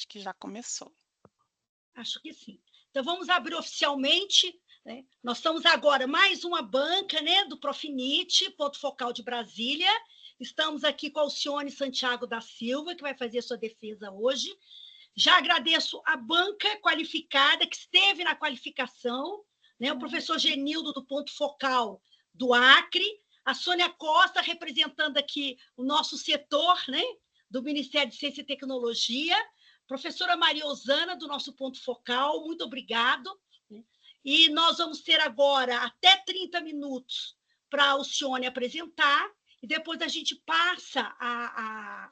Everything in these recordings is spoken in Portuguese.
que já começou. Acho que sim. Então, vamos abrir oficialmente, né? Nós estamos agora mais uma banca, né, do Profinit, Ponto Focal de Brasília. Estamos aqui com a Alcione Santiago da Silva, que vai fazer sua defesa hoje. Já agradeço a banca qualificada que esteve na qualificação, né, o professor Genildo, do Ponto Focal do Acre, a Sônia Costa, representando aqui o nosso setor, né, do Ministério de Ciência e Tecnologia, professora Maria Osana, do nosso Ponto Focal, muito obrigado. E nós vamos ter agora até 30 minutos para a Alcione apresentar, e depois a gente passa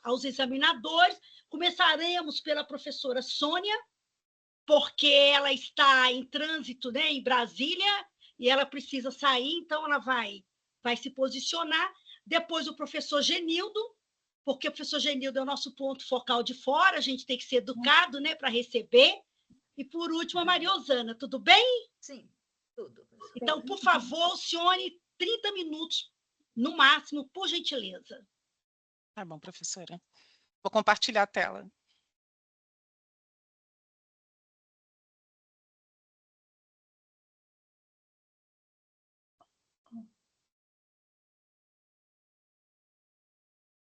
aos examinadores. Começaremos pela professora Sônia, porque ela está em trânsito, né, em Brasília, e ela precisa sair, então ela vai se posicionar. Depois o professor Genildo, porque o professor Genildo é o nosso ponto focal de fora, a gente tem que ser educado, né, para receber. E, por último, a Maria Osana, tudo bem? Sim, tudo. Então, por favor, Alcione, 30 minutos no máximo, por gentileza. Tá bom, professora. Vou compartilhar a tela.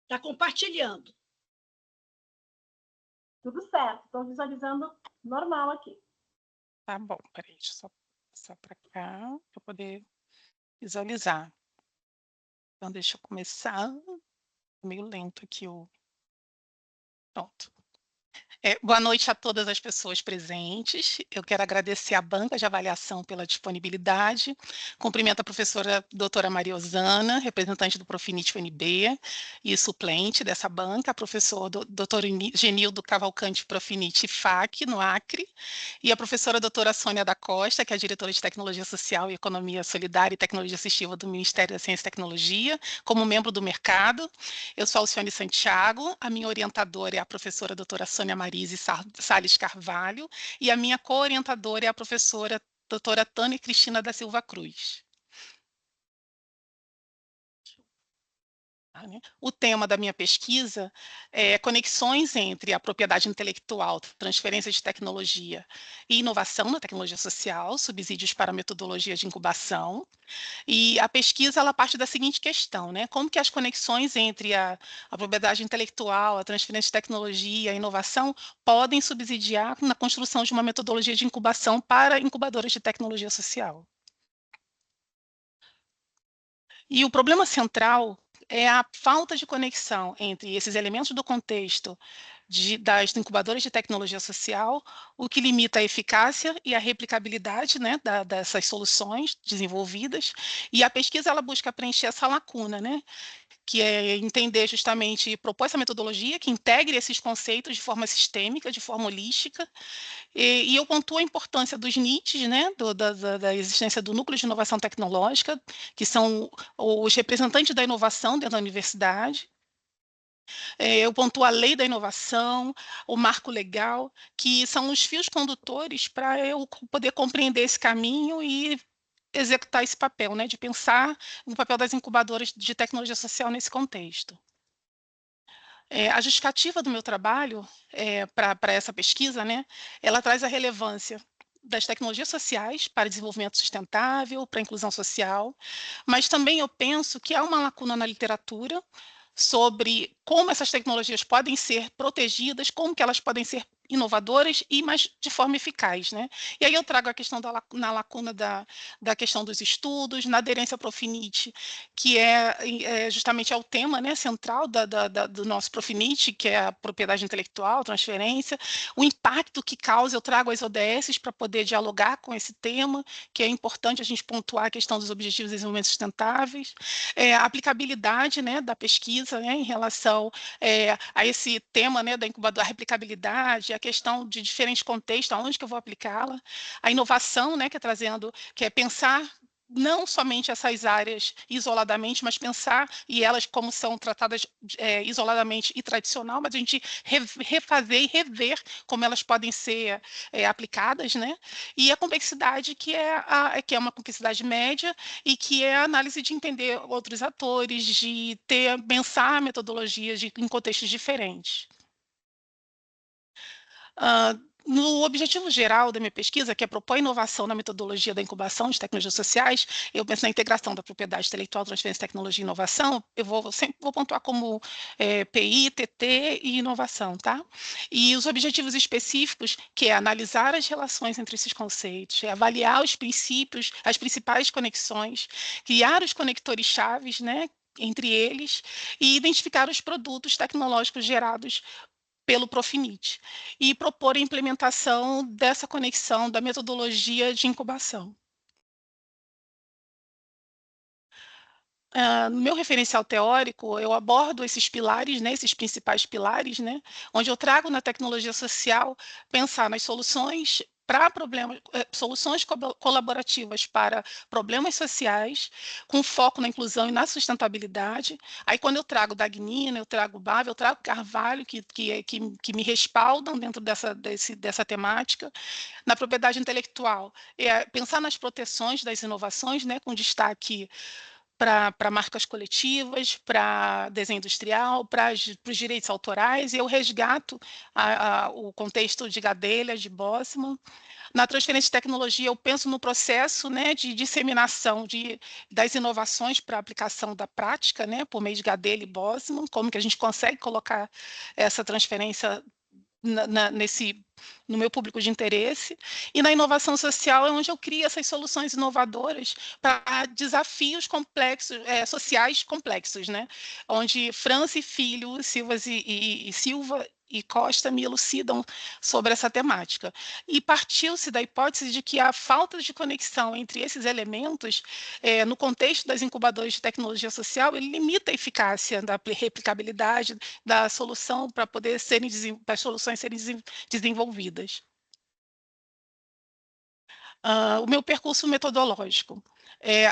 Está compartilhando. Tudo certo, estou visualizando normal aqui. Tá bom, peraí, deixa eu só passar para cá para poder visualizar. Então, deixa eu começar. Meio lento aqui o. Pronto. Boa noite a todas as pessoas presentes. Eu quero agradecer à banca de avaliação pela disponibilidade. Cumprimento a professora doutora Maria Osana, representante do Profinit UNB e suplente dessa banca, a professora doutor Genildo Cavalcante Profinit FAC, no Acre, e a professora doutora Sônia da Costa, que é a diretora de Tecnologia Social e Economia Solidária e Tecnologia Assistiva do Ministério da Ciência e Tecnologia, como membro do mercado. Eu sou Alcione Santiago, a minha orientadora é a professora doutora Sônia Marise Salles Carvalho, e a minha co-orientadora é a professora doutora Tânia Cristina da Silva Cruz. O tema da minha pesquisa é conexões entre a propriedade intelectual, transferência de tecnologia e inovação na tecnologia social, subsídios para metodologias de incubação. E a pesquisa ela parte da seguinte questão, né? Como que as conexões entre a propriedade intelectual, a transferência de tecnologia e a inovação podem subsidiar na construção de uma metodologia de incubação para incubadoras de tecnologia social. E o problema central é a falta de conexão entre esses elementos do contexto das incubadoras de tecnologia social, o que limita a eficácia e a replicabilidade, né, dessas soluções desenvolvidas, e a pesquisa ela busca preencher essa lacuna, né, que é entender justamente, propor essa metodologia que integre esses conceitos de forma sistêmica, de forma holística, e eu pontuo a importância dos NITs, né, da existência do Núcleo de Inovação Tecnológica, que são os representantes da inovação dentro da universidade. Eu pontuo a lei da inovação, o marco legal, que são os fios condutores para eu poder compreender esse caminho e executar esse papel, né, de pensar no papel das incubadoras de tecnologia social nesse contexto. A justificativa do meu trabalho para essa pesquisa, né, ela traz a relevância das tecnologias sociais para desenvolvimento sustentável, para a inclusão social, mas também eu penso que há uma lacuna na literatura sobre como essas tecnologias podem ser protegidas, como que elas podem ser inovadoras e mais de forma eficaz, né? E aí eu trago a questão na lacuna da questão dos estudos, na aderência ao Profinit, que justamente é o tema, né, central do nosso Profinit, que é a propriedade intelectual, transferência, o impacto que causa, eu trago as ODSs para poder dialogar com esse tema, que é importante a gente pontuar a questão dos objetivos de desenvolvimento sustentáveis, a aplicabilidade, né, da pesquisa, né, em relação a esse tema, né, da incubadora, a replicabilidade, a questão de diferentes contextos, aonde que eu vou aplicá-la, a inovação, né, que é pensar não somente essas áreas isoladamente, mas pensar e elas como são tratadas isoladamente e tradicional, mas a gente refazer e rever como elas podem ser aplicadas, né? E a complexidade que é uma complexidade média e que é a análise de entender outros atores, de pensar metodologias em contextos diferentes. No objetivo geral da minha pesquisa, que é propor inovação na metodologia da incubação de tecnologias sociais, eu penso na integração da propriedade intelectual, transferência, tecnologia e inovação, sempre vou pontuar como PI, TT e inovação, tá? E os objetivos específicos, que é analisar as relações entre esses conceitos, é avaliar os princípios, as principais conexões, criar os conectores chaves, né, entre eles, e identificar os produtos tecnológicos gerados pelo Profinit, e propor a implementação dessa conexão da metodologia de incubação. No meu referencial teórico, eu abordo esses pilares, né, esses principais pilares, né, onde eu trago na tecnologia social pensar nas soluções para problemas, soluções colaborativas para problemas sociais, com foco na inclusão e na sustentabilidade. Aí, quando eu trago Dagnina, eu trago Bava, eu trago Carvalho, que me respaldam dentro dessa temática. Na propriedade intelectual, pensar nas proteções das inovações, né, com destaque para marcas coletivas, para desenho industrial, para os direitos autorais, e eu resgato o contexto de Gadelha, de Bosman. Na transferência de tecnologia, eu penso no processo, né, de disseminação das inovações para a aplicação da prática, né, por meio de Gadelha e Bosman, como que a gente consegue colocar essa transferência no meu público de interesse, e na inovação social é onde eu crio essas soluções inovadoras para desafios complexos, sociais complexos, né? Onde França e Filho, Silva e Costa me elucidam sobre essa temática. E partiu-se da hipótese de que a falta de conexão entre esses elementos, no contexto das incubadoras de tecnologia social, ele limita a eficácia da replicabilidade da solução para poder das soluções serem desenvolvidas. O meu percurso metodológico.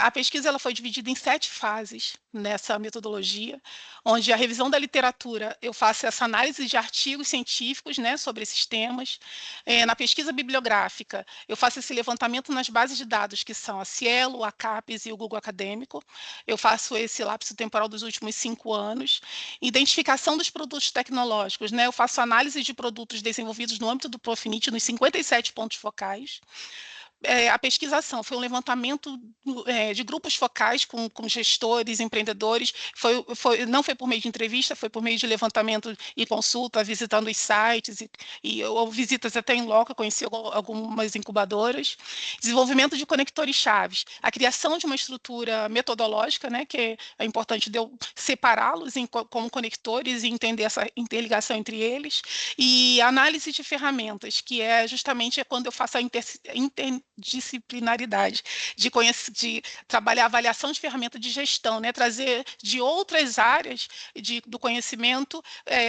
A pesquisa ela foi dividida em 7 fases nessa metodologia, onde a revisão da literatura, eu faço essa análise de artigos científicos, né, sobre esses temas. Na pesquisa bibliográfica, eu faço esse levantamento nas bases de dados, que são a Cielo, a CAPES e o Google Acadêmico. Eu faço esse lapso temporal dos últimos 5 anos. Identificação dos produtos tecnológicos, né, eu faço análise de produtos desenvolvidos no âmbito do Profinit nos 57 pontos focais. A pesquisação foi um levantamento de grupos focais com gestores, empreendedores, não foi por meio de entrevista, foi por meio de levantamento e consulta, visitando os sites, ou visitas até em loco, conheci algumas incubadoras. Desenvolvimento de conectores chaves, a criação de uma estrutura metodológica, né, que é importante de eu separá-los como conectores e entender essa interligação entre eles, e análise de ferramentas, que é justamente quando eu faço a interdisciplinaridade, de trabalhar a avaliação de ferramenta de gestão, né? Trazer de outras áreas do conhecimento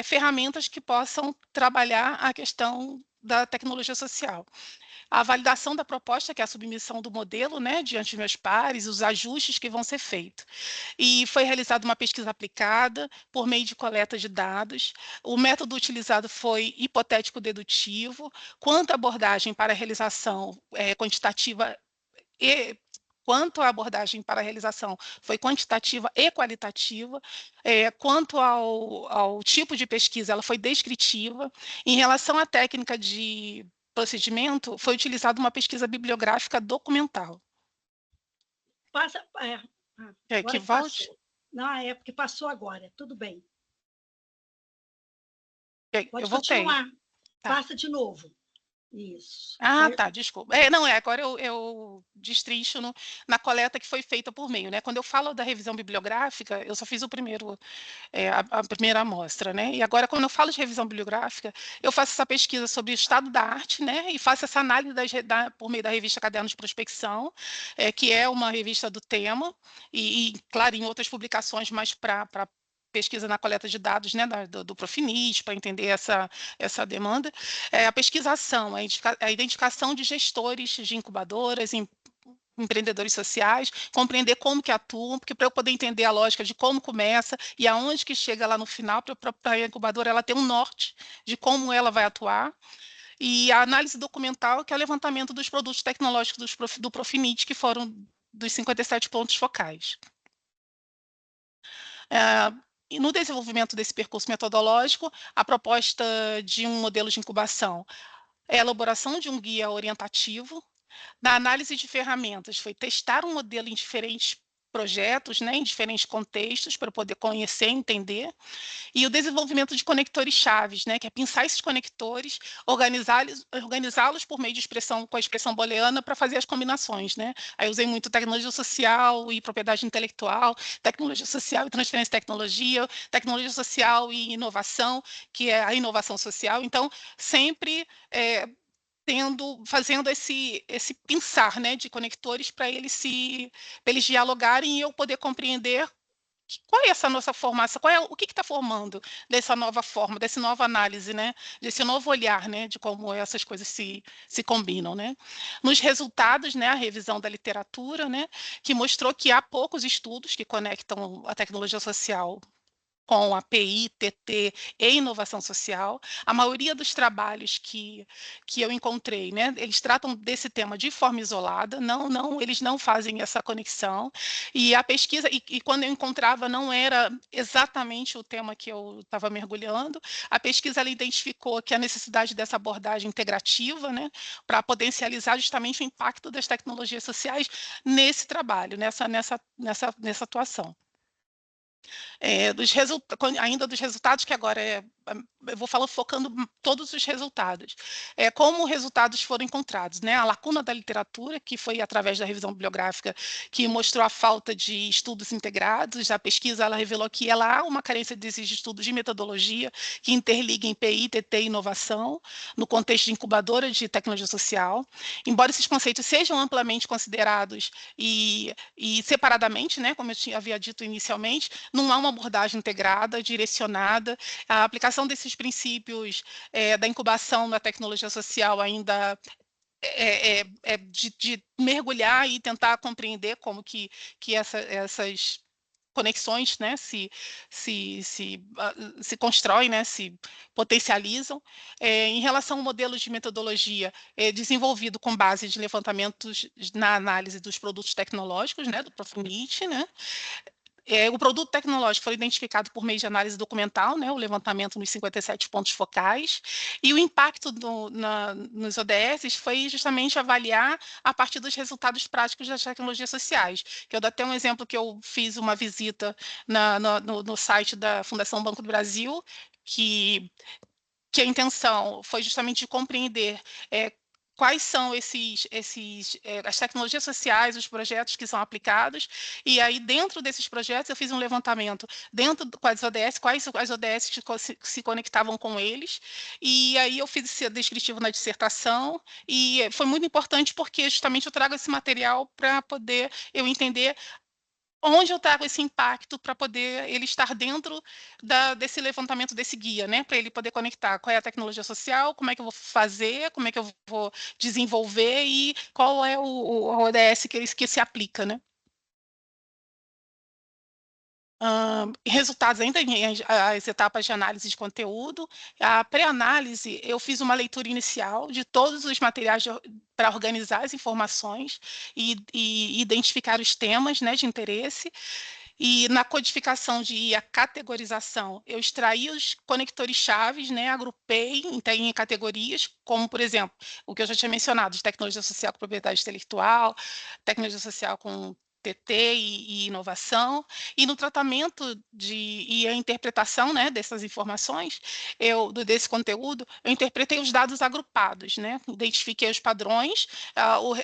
ferramentas que possam trabalhar a questão da tecnologia social. A validação da proposta, que é a submissão do modelo, né, diante dos meus pares, os ajustes que vão ser feitos. E foi realizada uma pesquisa aplicada por meio de coleta de dados. O método utilizado foi hipotético-dedutivo. Quanto à abordagem para a realização quantitativa e quanto à abordagem para a realização foi quantitativa e qualitativa, quanto ao tipo de pesquisa, ela foi descritiva. Em relação à técnica de procedimento, foi utilizada uma pesquisa bibliográfica documental. Agora que volte? Passou. Não, é porque passou agora, tudo bem. Pode eu voltei. continuar. Tá. Passa de novo. Isso. Tá, desculpa. Agora eu destrincho na coleta que foi feita por meio, né? Quando eu falo da revisão bibliográfica, eu só fiz a primeira amostra, né? E agora, quando eu falo de revisão bibliográfica, eu faço essa pesquisa sobre o estado da arte, né? E faço essa análise por meio da revista Caderno de Prospecção, que é uma revista do tema, claro, em outras publicações mais para pesquisa na coleta de dados, né, do Profinit, para entender essa demanda. A pesquisação, a identificação de gestores de incubadoras, empreendedores sociais, compreender como que atuam, porque para eu poder entender a lógica de como começa e aonde que chega lá no final, para a incubadora ela ter um norte de como ela vai atuar. E a análise documental, que é o levantamento dos produtos tecnológicos do Profinit, que foram dos 57 pontos focais. e no desenvolvimento desse percurso metodológico, a proposta de um modelo de incubação é a elaboração de um guia orientativo. Na análise de ferramentas, foi testar um modelo em diferentes projetos, né, em diferentes contextos, para poder conhecer, entender, e o desenvolvimento de conectores chaves, né, que é pensar esses conectores, organizá-los por meio de expressão, com a expressão booleana, para fazer as combinações, né. Aí usei muito tecnologia social e propriedade intelectual, tecnologia social e transferência de tecnologia social e inovação, que é a inovação social. Então, sempre fazendo esse pensar, né, de conectores para eles dialogarem e eu poder compreender qual é essa nossa formação, o que está formando dessa nova forma, dessa nova análise, né, desse novo olhar, né, de como essas coisas se combinam, né. Nos resultados, né, a revisão da literatura, né, que mostrou que há poucos estudos que conectam a tecnologia social com a PI, TT e inovação social. A maioria dos trabalhos que eu encontrei, né, eles tratam desse tema de forma isolada, eles não fazem essa conexão, e a pesquisa, e quando eu encontrava não era exatamente o tema que eu estava mergulhando, a pesquisa ela identificou que a necessidade dessa abordagem integrativa, né, para potencializar justamente o impacto das tecnologias sociais nesse trabalho, nessa atuação. Ainda dos resultados, que agora eu vou falar focando todos os resultados. Como resultados foram encontrados, né? A lacuna da literatura, que foi através da revisão bibliográfica, que mostrou a falta de estudos integrados. A pesquisa ela revelou que há uma carência de estudos de metodologia que interliguem PI, TT e inovação, no contexto de incubadora de tecnologia social. Embora esses conceitos sejam amplamente considerados e separadamente, né, como eu havia dito inicialmente, não há uma abordagem integrada, direcionada. A aplicação desses princípios da incubação na tecnologia social ainda de mergulhar e tentar compreender como que essas conexões, né, se constroem, né, se potencializam. Em relação ao modelo de metodologia desenvolvido com base de levantamentos na análise dos produtos tecnológicos, né, do Profinit, né, o produto tecnológico foi identificado por meio de análise documental, né, o levantamento nos 57 pontos focais, e o impacto nos ODS foi justamente avaliar a partir dos resultados práticos das tecnologias sociais. Que eu dou até um exemplo que eu fiz uma visita no site da Fundação Banco do Brasil, que a intenção foi justamente de compreender quais são as tecnologias sociais, os projetos que são aplicados, e aí dentro desses projetos eu fiz um levantamento com as ODS, quais as ODS que se conectavam com eles, e aí eu fiz esse descritivo na dissertação, e foi muito importante porque justamente eu trago esse material para poder eu entender onde eu trago esse impacto para poder ele estar dentro desse levantamento desse guia, né? Para ele poder conectar qual é a tecnologia social, como é que eu vou fazer, como é que eu vou desenvolver e qual é o ODS que se aplica, né? Resultados ainda as etapas de análise de conteúdo. A pré-análise, eu fiz uma leitura inicial de todos os materiais para organizar as informações e identificar os temas, né, de interesse. E na codificação e a categorização, eu extraí os conectores chaves, né, agrupei em categorias, como, por exemplo, o que eu já tinha mencionado, de tecnologia social com propriedade intelectual, tecnologia social com TT e inovação, e no tratamento e a interpretação, né, dessas informações, desse conteúdo, eu interpretei os dados agrupados, né, identifiquei os padrões,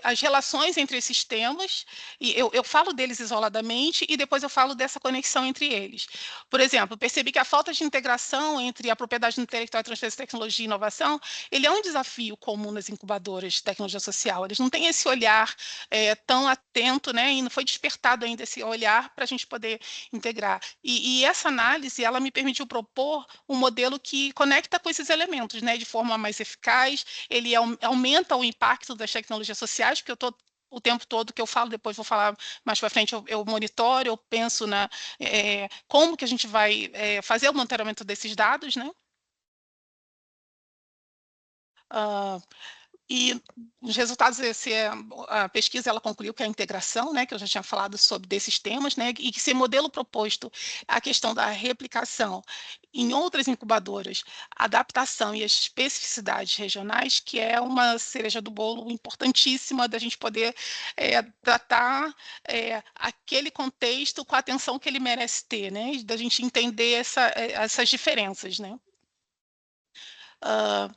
as relações entre esses temas, e eu falo deles isoladamente e depois eu falo dessa conexão entre eles. Por exemplo, percebi que a falta de integração entre a propriedade intelectual, a transferência de tecnologia e inovação, ele é um desafio comum nas incubadoras de tecnologia social. Eles não têm esse olhar tão atento, né, e não foi despertado ainda esse olhar para a gente poder integrar. E essa análise, ela me permitiu propor um modelo que conecta com esses elementos, né, de forma mais eficaz, ele aumenta o impacto das tecnologias sociais, porque eu estou o tempo todo que eu falo, depois vou falar mais para frente, eu monitoro, eu penso como que a gente vai fazer o monitoramento desses dados, né? E os resultados a pesquisa ela concluiu que a integração, né, que eu já tinha falado sobre desses temas, né, e que esse modelo proposto, a questão da replicação em outras incubadoras, adaptação e as especificidades regionais, que é uma cereja do bolo importantíssima da gente poder tratar aquele contexto com a atenção que ele merece ter, né, da gente entender essas diferenças, né. Uh,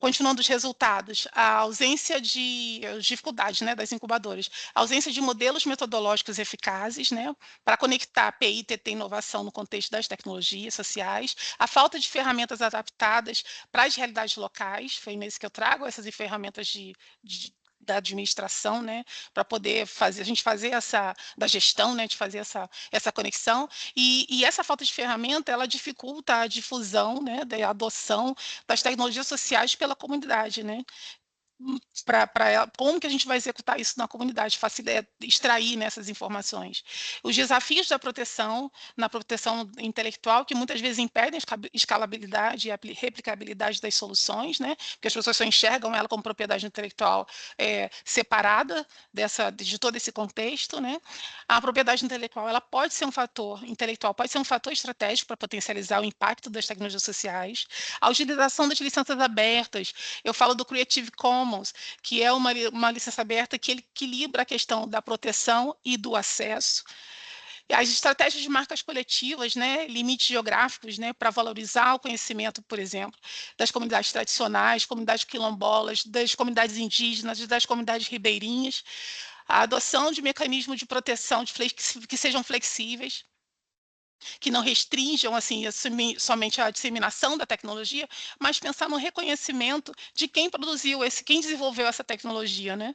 Continuando os resultados, a ausência de as dificuldades, né, das incubadoras, a ausência de modelos metodológicos eficazes, né, para conectar PI, TT e inovação no contexto das tecnologias sociais, a falta de ferramentas adaptadas para as realidades locais, foi nesse que eu trago essas ferramentas da administração, né, para poder fazer a gente fazer essa da gestão, né, de fazer essa conexão, e essa falta de ferramenta, ela dificulta a difusão, né, da adoção das tecnologias sociais pela comunidade, né? Para como que a gente vai executar isso na comunidade, extrair nessas informações. Os desafios da proteção, na proteção intelectual, que muitas vezes impedem a escalabilidade e a replicabilidade das soluções, né? Porque as pessoas só enxergam ela como propriedade intelectual separada de todo esse contexto, né? A propriedade intelectual, ela pode ser um fator intelectual, pode ser um fator estratégico para potencializar o impacto das tecnologias sociais. A utilização das licenças abertas, eu falo do Creative Commons, que é uma licença aberta que ele equilibra a questão da proteção e do acesso. As estratégias de marcas coletivas, né, limites geográficos, né, para valorizar o conhecimento, por exemplo, das comunidades tradicionais, comunidades quilombolas, das comunidades indígenas, das comunidades ribeirinhas, a adoção de mecanismos de proteção que sejam flexíveis, que não restringam assim somente a disseminação da tecnologia, mas pensar no reconhecimento de quem produziu quem desenvolveu essa tecnologia, né?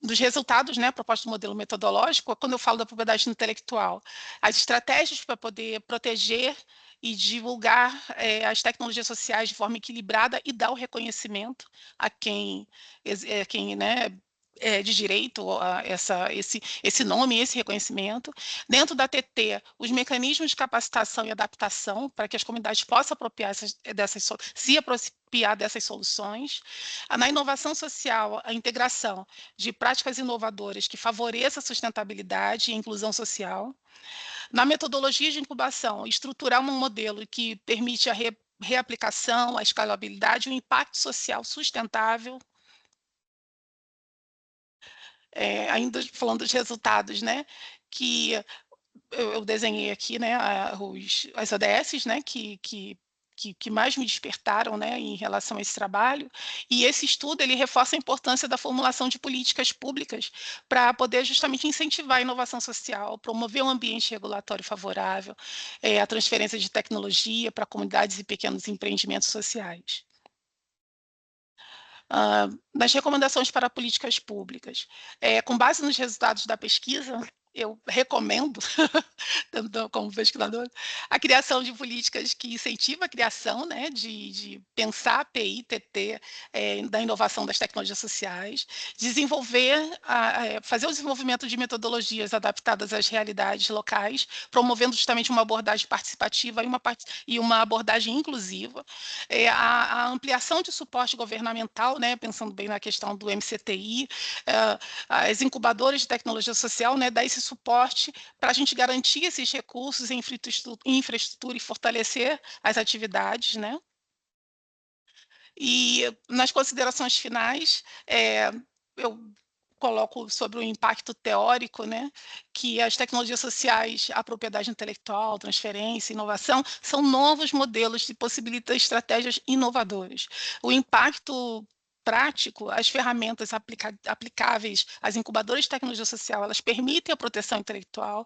Dos resultados, né, proposto no modelo metodológico, quando eu falo da propriedade intelectual, as estratégias para poder proteger e divulgar as tecnologias sociais de forma equilibrada e dar o reconhecimento a quem né, de direito a esse nome, esse reconhecimento. Dentro da TT, os mecanismos de capacitação e adaptação para que as comunidades possam se apropriar dessas soluções. Na inovação social, a integração de práticas inovadoras que favoreçam a sustentabilidade e a inclusão social. Na metodologia de incubação, estruturar um modelo que permite a reaplicação, a escalabilidade e o impacto social sustentável. Ainda falando dos resultados, né, que eu desenhei aqui, né, as ODS, né, que mais me despertaram, né, em relação a esse trabalho, e esse estudo ele reforça a importância da formulação de políticas públicas para poder justamente incentivar a inovação social, promover um ambiente regulatório favorável, a transferência de tecnologia para comunidades e pequenos empreendimentos sociais. Nas recomendações para políticas públicas. Com base nos resultados da pesquisa, eu recomendo, tanto como pesquisadora, a criação de políticas que incentivam a criação, né, de pensar a PI, TT, da inovação das tecnologias sociais, fazer o desenvolvimento de metodologias adaptadas às realidades locais, promovendo justamente uma abordagem participativa e uma abordagem inclusiva, a ampliação de suporte governamental, né, pensando bem na questão do MCTI, as incubadoras de tecnologia social, né, dar esse suporte para a gente garantir esses recursos em infraestrutura e fortalecer as atividades, né? E nas considerações finais, eu coloco sobre o impacto teórico, né, que as tecnologias sociais, a propriedade intelectual, transferência, inovação, são novos modelos que possibilitam estratégias inovadoras. O impacto prático, as ferramentas aplicáveis às incubadoras de tecnologia social, elas permitem a proteção intelectual,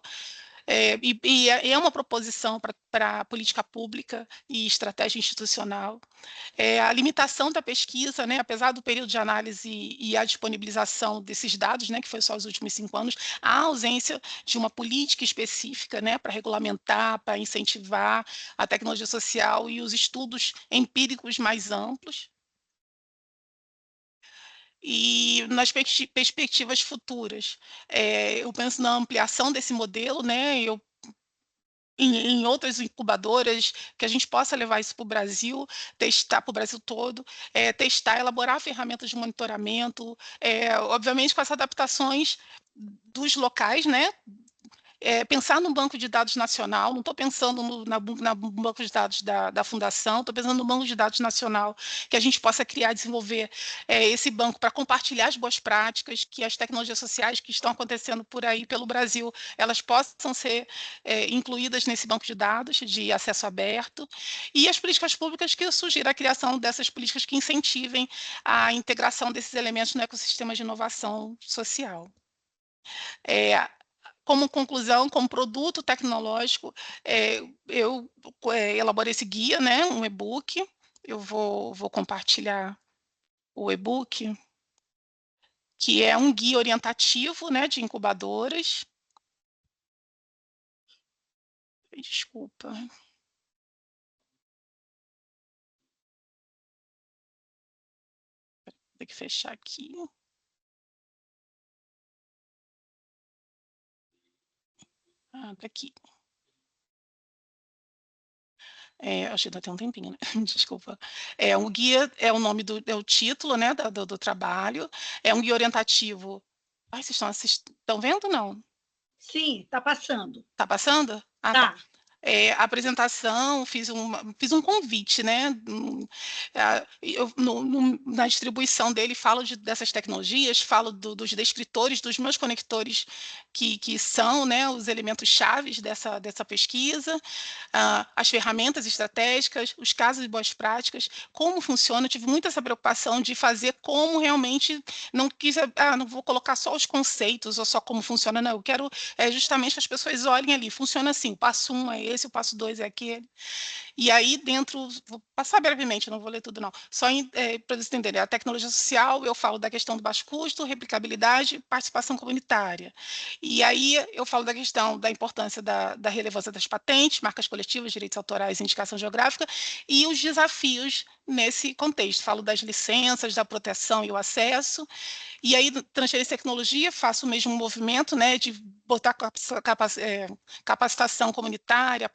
é uma proposição para a política pública e estratégia institucional. A limitação da pesquisa, né, apesar do período de análise e a disponibilização desses dados, né, que foi só os últimos 5 anos, a ausência de uma política específica, né, para regulamentar, para incentivar a tecnologia social e os estudos empíricos mais amplos. E nas perspectivas futuras, eu penso na ampliação desse modelo, né, eu em outras incubadoras, que a gente possa levar isso para o Brasil, testar para o Brasil todo, testar, elaborar ferramentas de monitoramento, obviamente com as adaptações dos locais, né? Pensar no banco de dados nacional, não estou pensando no banco de dados da fundação, estou pensando no banco de dados nacional, que a gente possa criar, desenvolver esse banco para compartilhar as boas práticas, que as tecnologias sociais que estão acontecendo por aí, pelo Brasil, elas possam ser incluídas nesse banco de dados de acesso aberto, e as políticas públicas que sugiram a criação dessas políticas que incentivem a integração desses elementos no ecossistema de inovação social. Como conclusão, como produto tecnológico, eu elaborei esse guia, né, um e-book. Eu vou compartilhar o e-book, que é um guia orientativo, né, de incubadoras. Desculpa. Tem que fechar aqui. Tá aqui. Acho que ainda tem um tempinho, né? Desculpa. O guia é o nome é o título, né, do trabalho. É um guia orientativo. Ai, vocês estão vendo, não? Sim, está passando. Tá passando? Ah, tá. Tá. A apresentação, fiz um convite, né? Na distribuição dele, falo dessas tecnologias, falo dos descritores, dos meus conectores, que são, né, os elementos chaves dessa pesquisa, as ferramentas estratégicas, os casos de boas práticas, como funciona. Eu tive muito essa preocupação de fazer como realmente, não quis, não vou colocar só os conceitos ou só como funciona, não, eu quero justamente que as pessoas olhem ali, funciona assim, o passo 1 é esse, o passo 2 é aquele. E aí dentro, vou passar brevemente, não vou ler tudo não, só para vocês entenderem, a tecnologia social, eu falo da questão do baixo custo, replicabilidade, participação comunitária. E aí eu falo da questão da importância da relevância das patentes, marcas coletivas, direitos autorais e indicação geográfica, e os desafios nesse contexto. Falo das licenças, da proteção e o acesso. E aí, transferência de tecnologia, faço o mesmo movimento, né, de botar capacitação comunitária,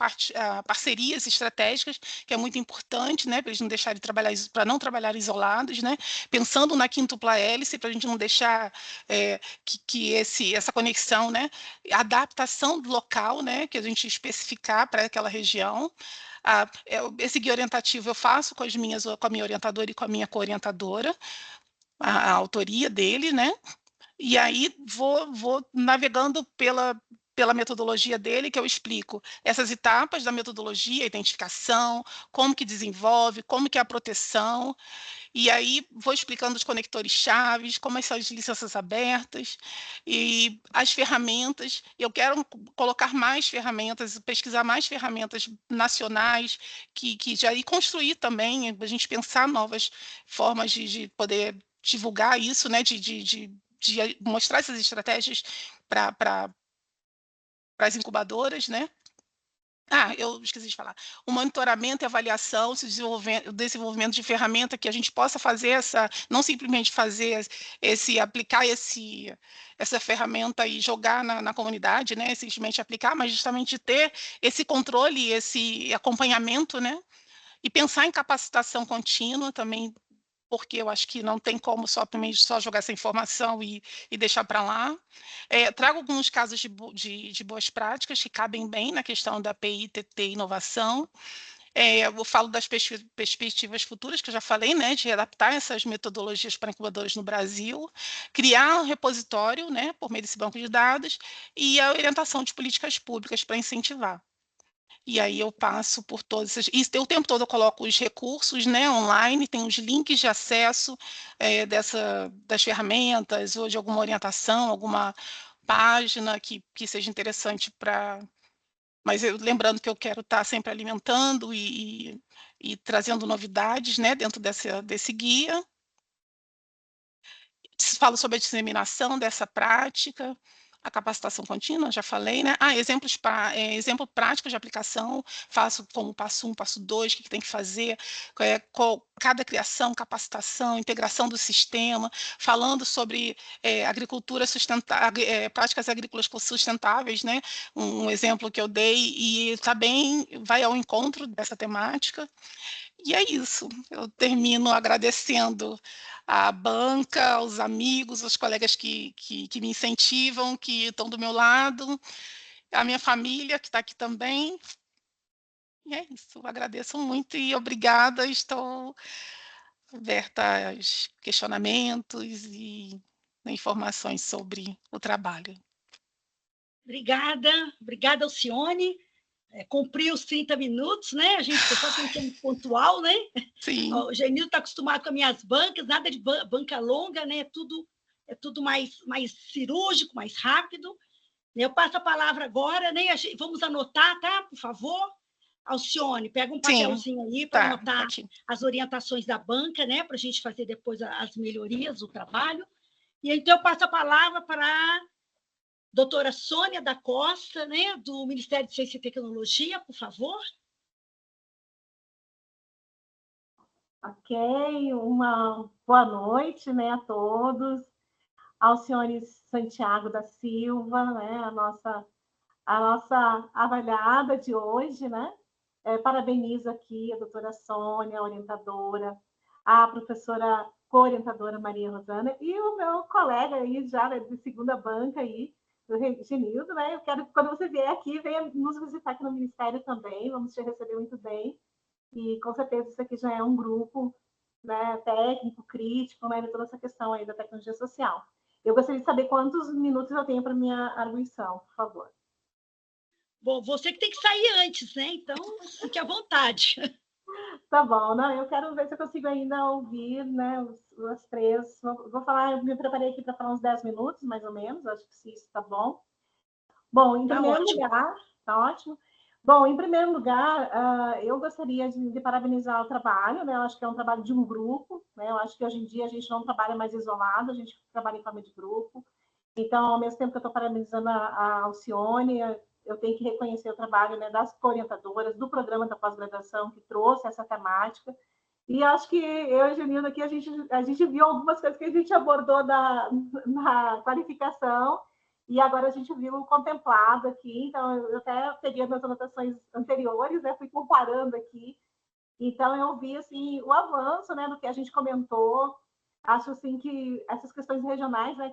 parcerias estratégicas, que é muito importante, né, para eles não deixarem trabalhar, para não trabalhar isolados, né, pensando na quíntupla hélice, para a gente não deixar que essa conexão, né, adaptação do local, né, que a gente especificar para aquela região. Esse guia orientativo eu faço com a minha orientadora e com a minha co-orientadora, a autoria dele, né? E aí vou navegando pela metodologia dele, que eu explico essas etapas da metodologia, identificação, como que desenvolve, como que é a proteção, e aí vou explicando os conectores chaves, como são as licenças abertas, e as ferramentas. Eu quero colocar mais ferramentas, pesquisar mais ferramentas nacionais, e construir também, a gente pensar novas formas de poder divulgar isso, né, de mostrar essas estratégias para as incubadoras, né? Eu esqueci de falar. O monitoramento e avaliação, o desenvolvimento de ferramenta que a gente possa fazer não simplesmente fazer aplicar essa ferramenta e jogar na comunidade, né? Simplesmente aplicar, mas justamente ter esse controle, esse acompanhamento, né? E pensar em capacitação contínua também, porque eu acho que não tem como só jogar essa informação e deixar para lá. Trago alguns casos de boas práticas que cabem bem na questão da PI, TT e inovação. Eu falo das perspectivas futuras, que eu já falei, né, de adaptar essas metodologias para incubadores no Brasil, criar um repositório, né, por meio desse banco de dados, e a orientação de políticas públicas para incentivar. E aí eu passo por todas essas. E o tempo todo eu coloco os recursos, né, online, tem os links de acesso das ferramentas, ou de alguma orientação, alguma página que seja interessante para. Mas lembrando que eu quero estar sempre alimentando e trazendo novidades, né, dentro desse guia. Falo sobre a disseminação dessa prática, a capacitação contínua, já falei, né? Exemplo prático de aplicação, faço como passo 1, passo 2, o que tem que fazer, cada criação, capacitação, integração do sistema, falando sobre agricultura sustentável, práticas agrícolas sustentáveis, né? Um exemplo que eu dei, e também vai ao encontro dessa temática. E é isso, eu termino agradecendo à banca, aos amigos, aos colegas que me incentivam, que estão do meu lado, a minha família, que está aqui também. E é isso, agradeço muito e obrigada, estou aberta aos questionamentos e informações sobre o trabalho. Obrigada, Alcione. Cumpriu os 30 minutos, né? A gente, o pessoal tem que ser pontual, né? Sim. O Genildo está acostumado com as minhas bancas, nada de banca longa, né? É tudo mais cirúrgico, mais rápido. Eu passo a palavra agora, né? Vamos anotar, tá? Por favor. Alcione, pega um papelzinho aí para anotar as orientações da banca, né? Para a gente fazer depois as melhorias do trabalho. E então eu passo a palavra para a doutora Sônia da Costa, né, do Ministério de Ciência e Tecnologia, por favor. Ok, uma boa noite, né, a todos. Alcione Santiago da Silva, né, a nossa avaliada de hoje, né? Parabenizo aqui a doutora Sônia, a orientadora, a professora co-orientadora Maria Rosana e o meu colega aí já de segunda banca aí, do Genildo, né? Eu quero que quando você vier aqui, venha nos visitar aqui no Ministério também, vamos te receber muito bem. E com certeza isso aqui já é um grupo, né, técnico, crítico, né, de toda essa questão aí da tecnologia social. Eu gostaria de saber quantos minutos eu tenho para minha arguição, por favor. Bom, você que tem que sair antes, né? Então, fique à vontade. Tá bom, não, eu quero ver se eu consigo ainda ouvir, né, as três. Vou falar, eu me preparei aqui para falar uns 10 minutos, mais ou menos, acho que se isso tá bom. Bom, em primeiro lugar, tá ótimo. Bom, em primeiro lugar, eu gostaria de parabenizar o trabalho, né? Eu acho que é um trabalho de um grupo, né? Eu acho que hoje em dia a gente não trabalha mais isolado, a gente trabalha em forma de grupo. Então, ao mesmo tempo que eu estou parabenizando a Alcione, eu tenho que reconhecer o trabalho, né, das orientadoras, do programa da pós-graduação que trouxe essa temática. E acho que eu e a Genilda aqui, a gente viu algumas coisas que a gente abordou na qualificação, e agora a gente viu contemplado aqui. Então, eu até peguei as anotações anteriores, né, fui comparando aqui. Então, eu vi assim, o avanço, né, do que a gente comentou. Acho assim, que essas questões regionais, né,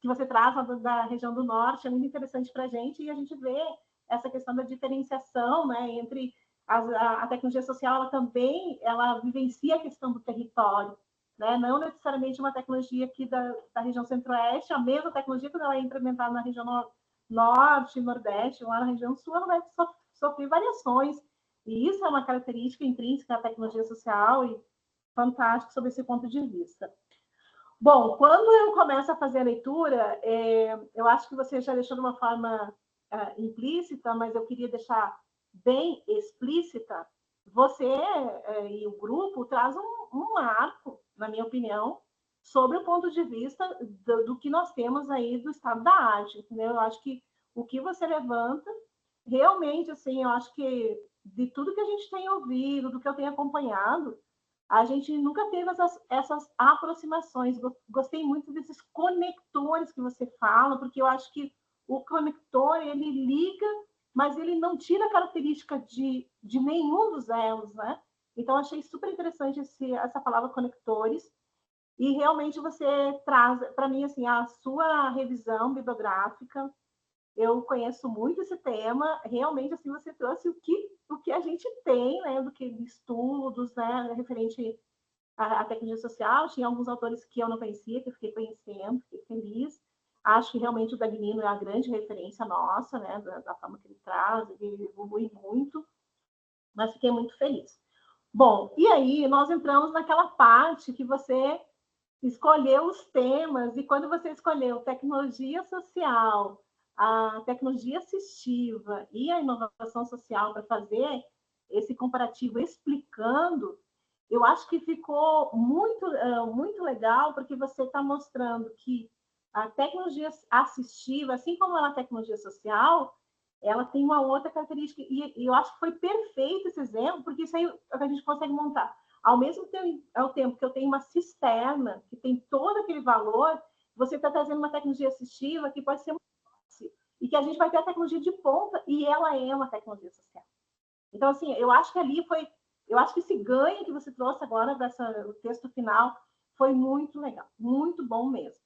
que você traz da região do Norte é muito interessante para a gente, e a gente vê essa questão da diferenciação, né, entre a tecnologia social, ela também vivencia a questão do território, né? Não necessariamente uma tecnologia aqui da região centro-oeste, a mesma tecnologia, quando ela é implementada na região norte, nordeste, lá na região sul, ela vai sofrer variações, e isso é uma característica intrínseca da tecnologia social, e fantástico sob esse ponto de vista. Bom, quando eu começo a fazer a leitura, eu acho que você já deixou de uma forma implícita, mas eu queria deixar bem explícita. Você e o grupo traz um marco, na minha opinião, sobre o ponto de vista do que nós temos aí do estado da arte. Entendeu? Eu acho que o que você levanta, realmente, assim, eu acho que de tudo que a gente tem ouvido, do que eu tenho acompanhado, a gente nunca teve essas aproximações. Gostei muito desses conectores que você fala, porque eu acho que o conector, ele liga, mas ele não tira a característica de nenhum dos elos, né? Então, achei super interessante essa palavra conectores. E realmente você traz, para mim, assim, a sua revisão bibliográfica. Eu conheço muito esse tema, realmente, assim, você trouxe o que a gente tem, né, do que estudos, né, referente à tecnologia social. Tinha alguns autores que eu não conhecia, que eu fiquei conhecendo, fiquei feliz. Acho que realmente o Dagnino é a grande referência nossa, né, da forma que ele traz, ele evolui muito, mas fiquei muito feliz. Bom, e aí nós entramos naquela parte que você escolheu os temas, e quando você escolheu tecnologia social, a tecnologia assistiva e a inovação social para fazer esse comparativo explicando, eu acho que ficou muito legal, porque você está mostrando que A tecnologia assistiva, assim como a tecnologia social, ela tem uma outra característica, e eu acho que foi perfeito esse exemplo, porque isso aí a gente consegue montar. Ao mesmo tempo que eu tenho uma cisterna, que tem todo aquele valor, você está trazendo uma tecnologia assistiva que pode ser muito fácil, e que a gente vai ter a tecnologia de ponta, e ela é uma tecnologia social. Então, assim, eu acho que ali foi... Eu acho que esse ganho que você trouxe agora, o texto final, foi muito legal, muito bom mesmo.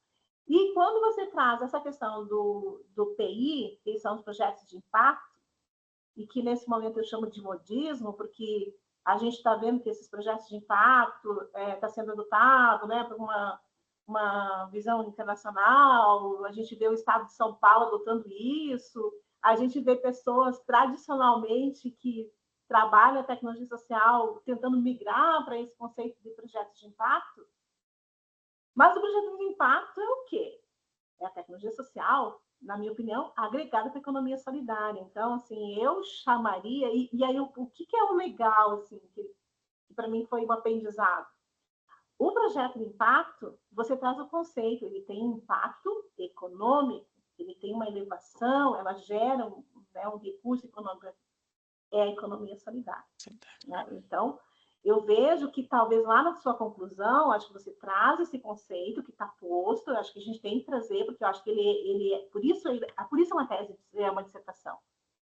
E quando você traz essa questão do PI, que são os projetos de impacto, e que nesse momento eu chamo de modismo, porque a gente está vendo que esses projetos de impacto está sendo adotado, né, por uma visão internacional, a gente vê o Estado de São Paulo adotando isso, a gente vê pessoas tradicionalmente que trabalham a tecnologia social tentando migrar para esse conceito de projetos de impacto. Mas o projeto de impacto é o quê? É a tecnologia social, na minha opinião, agregada para a economia solidária. Então, assim, eu chamaria... E aí, o que é o legal, assim, que para mim foi um aprendizado? O projeto de impacto, você traz o conceito, ele tem impacto econômico, ele tem uma elevação, ela gera um recurso econômico, é a economia solidária. Né? Então, eu vejo que talvez lá na sua conclusão, acho que você traz esse conceito que está posto, eu acho que a gente tem que trazer, porque eu acho que ele é... Por isso é uma tese, é uma dissertação,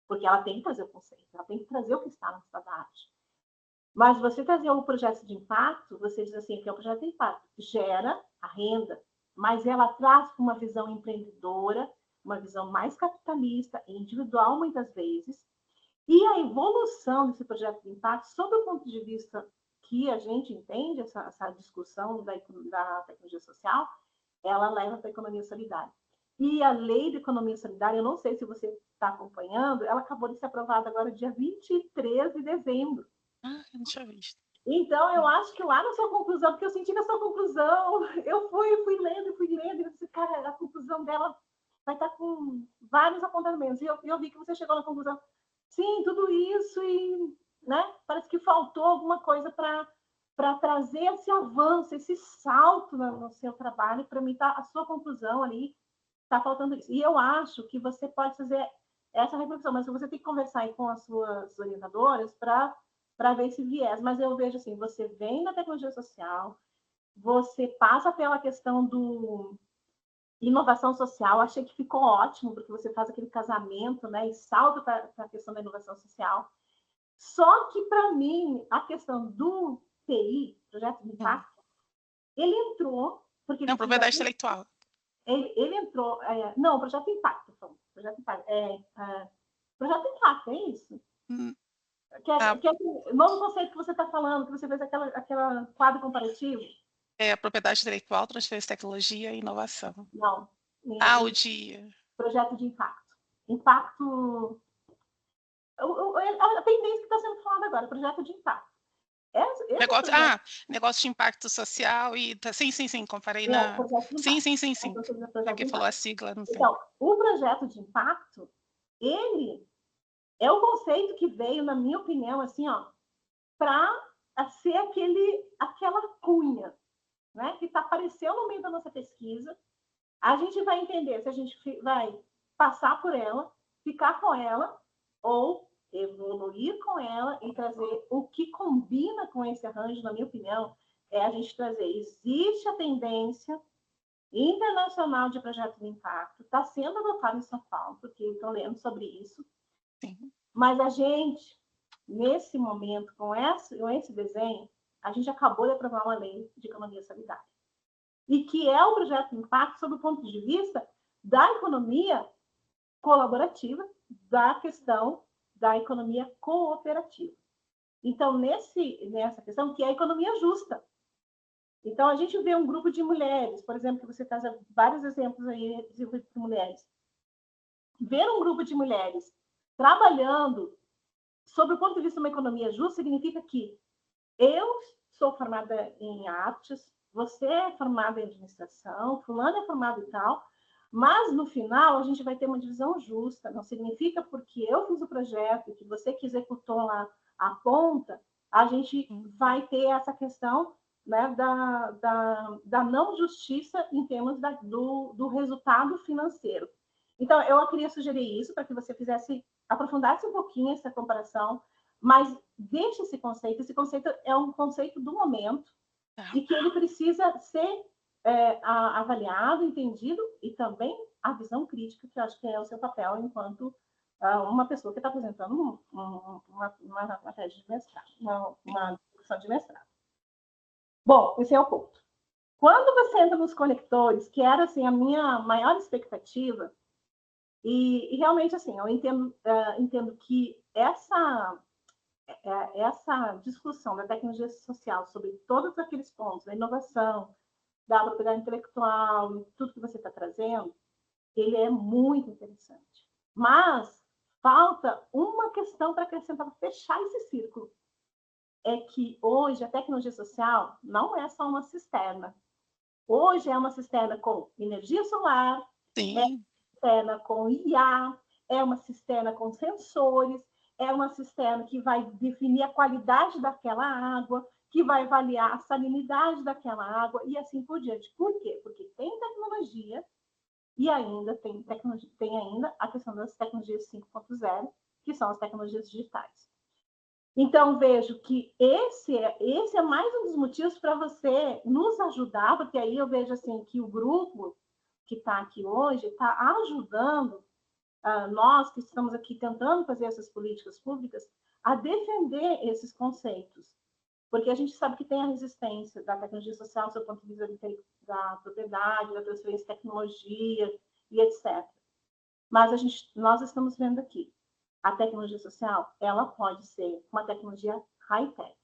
porque ela tem que trazer o conceito, ela tem que trazer o que está na estado da arte. Mas você trazer um projeto de impacto, você diz assim, que é um projeto de impacto, gera a renda, mas ela traz uma visão empreendedora, uma visão mais capitalista, individual muitas vezes, e a evolução desse projeto de impacto, sob o ponto de vista que a gente entende, essa discussão da tecnologia social, ela leva para a economia solidária. E a lei de economia solidária, eu não sei se você está acompanhando, ela acabou de ser aprovada agora, dia 23 de dezembro. Ah, eu não tinha visto. Então, eu acho que lá na sua conclusão, porque eu senti na sua conclusão, eu fui lendo, e eu disse, cara, a conclusão dela vai estar com vários apontamentos. E eu vi que você chegou na conclusão, sim, tudo isso, e né, parece que faltou alguma coisa para trazer esse avanço, esse salto no seu trabalho, para mim, a sua conclusão ali, está faltando isso. E eu acho que você pode fazer essa reflexão, mas você tem que conversar aí com as suas orientadoras para ver esse viés. Mas eu vejo assim, você vem da tecnologia social, você passa pela questão do inovação social, achei que ficou ótimo, porque você faz aquele casamento, né, e salta para a questão da inovação social. Só que, para mim, a questão do TI, projeto de impacto, ele entrou... Porque não, propriedade intelectual. Ele entrou... não, projeto de impacto. Projeto de impacto. Projeto de impacto, é isso? Que é o novo conceito que você está falando, que você fez aquela quadro comparativo. É a propriedade intelectual, transferência de tecnologia e inovação. Não. O dia. Projeto de impacto. Impacto... A tendência que está sendo falada agora, projeto de impacto. Negócio de impacto social e... Sim, comparei na... Sim. Aqui falou a sigla, não sei. Então, o projeto de impacto, ele é o conceito que veio, na minha opinião, assim, ó, para ser aquela cunha, né, que apareceu no meio da nossa pesquisa. A gente vai entender se a gente vai passar por ela, ficar com ela, ou evoluir com ela e trazer o que combina com esse arranjo, na minha opinião, é a gente trazer. Existe a tendência internacional de projeto de impacto, está sendo adotado em São Paulo, porque estou lendo sobre isso. Sim. Mas a gente, nesse momento, com esse desenho, a gente acabou de aprovar uma lei de economia solidária. E que é o projeto de impacto sob o ponto de vista da economia colaborativa, da questão da economia cooperativa. Então, nessa questão, que é a economia justa. Então, a gente vê um grupo de mulheres, por exemplo, que você traz vários exemplos aí de mulheres. Ver um grupo de mulheres trabalhando sob o ponto de vista de uma economia justa significa que eu sou formada em artes, você é formada em administração, fulano é formado e tal, mas no final a gente vai ter uma divisão justa. Não significa porque eu fiz o projeto, que você que executou lá a ponta, a gente vai ter essa questão né, da não justiça em termos do resultado financeiro. Então, eu queria sugerir isso para que você aprofundasse um pouquinho essa comparação, mas deixe esse conceito é um conceito do momento, e que ele precisa ser avaliado, entendido, e também a visão crítica, que eu acho que é o seu papel enquanto uma pessoa que está apresentando uma matéria de mestrado, uma discussão de mestrado. Bom, esse é o ponto. Quando você entra nos conectores, que era assim, a minha maior expectativa, e realmente assim, eu entendo que essa discussão da tecnologia social sobre todos aqueles pontos, da inovação, da propriedade intelectual, tudo que você está trazendo, ele é muito interessante. Mas falta uma questão para acrescentar, para fechar esse círculo. É que hoje a tecnologia social não é só uma cisterna. Hoje é uma cisterna com energia solar, Sim. é uma cisterna com IA, é uma cisterna com sensores, é uma cisterna que vai definir a qualidade daquela água, que vai avaliar a salinidade daquela água e assim por diante. Por quê? Porque tem tecnologia e ainda tem ainda a questão das tecnologias 5.0, que são as tecnologias digitais. Então, vejo que esse é mais um dos motivos para você nos ajudar, porque aí eu vejo assim, que o grupo que está aqui hoje está ajudando nós que estamos aqui tentando fazer essas políticas públicas a defender esses conceitos. Porque a gente sabe que tem a resistência da tecnologia social, do seu ponto de vista da propriedade, da transferência de tecnologia e etc. Mas nós estamos vendo aqui, a tecnologia social, ela pode ser uma tecnologia high-tech.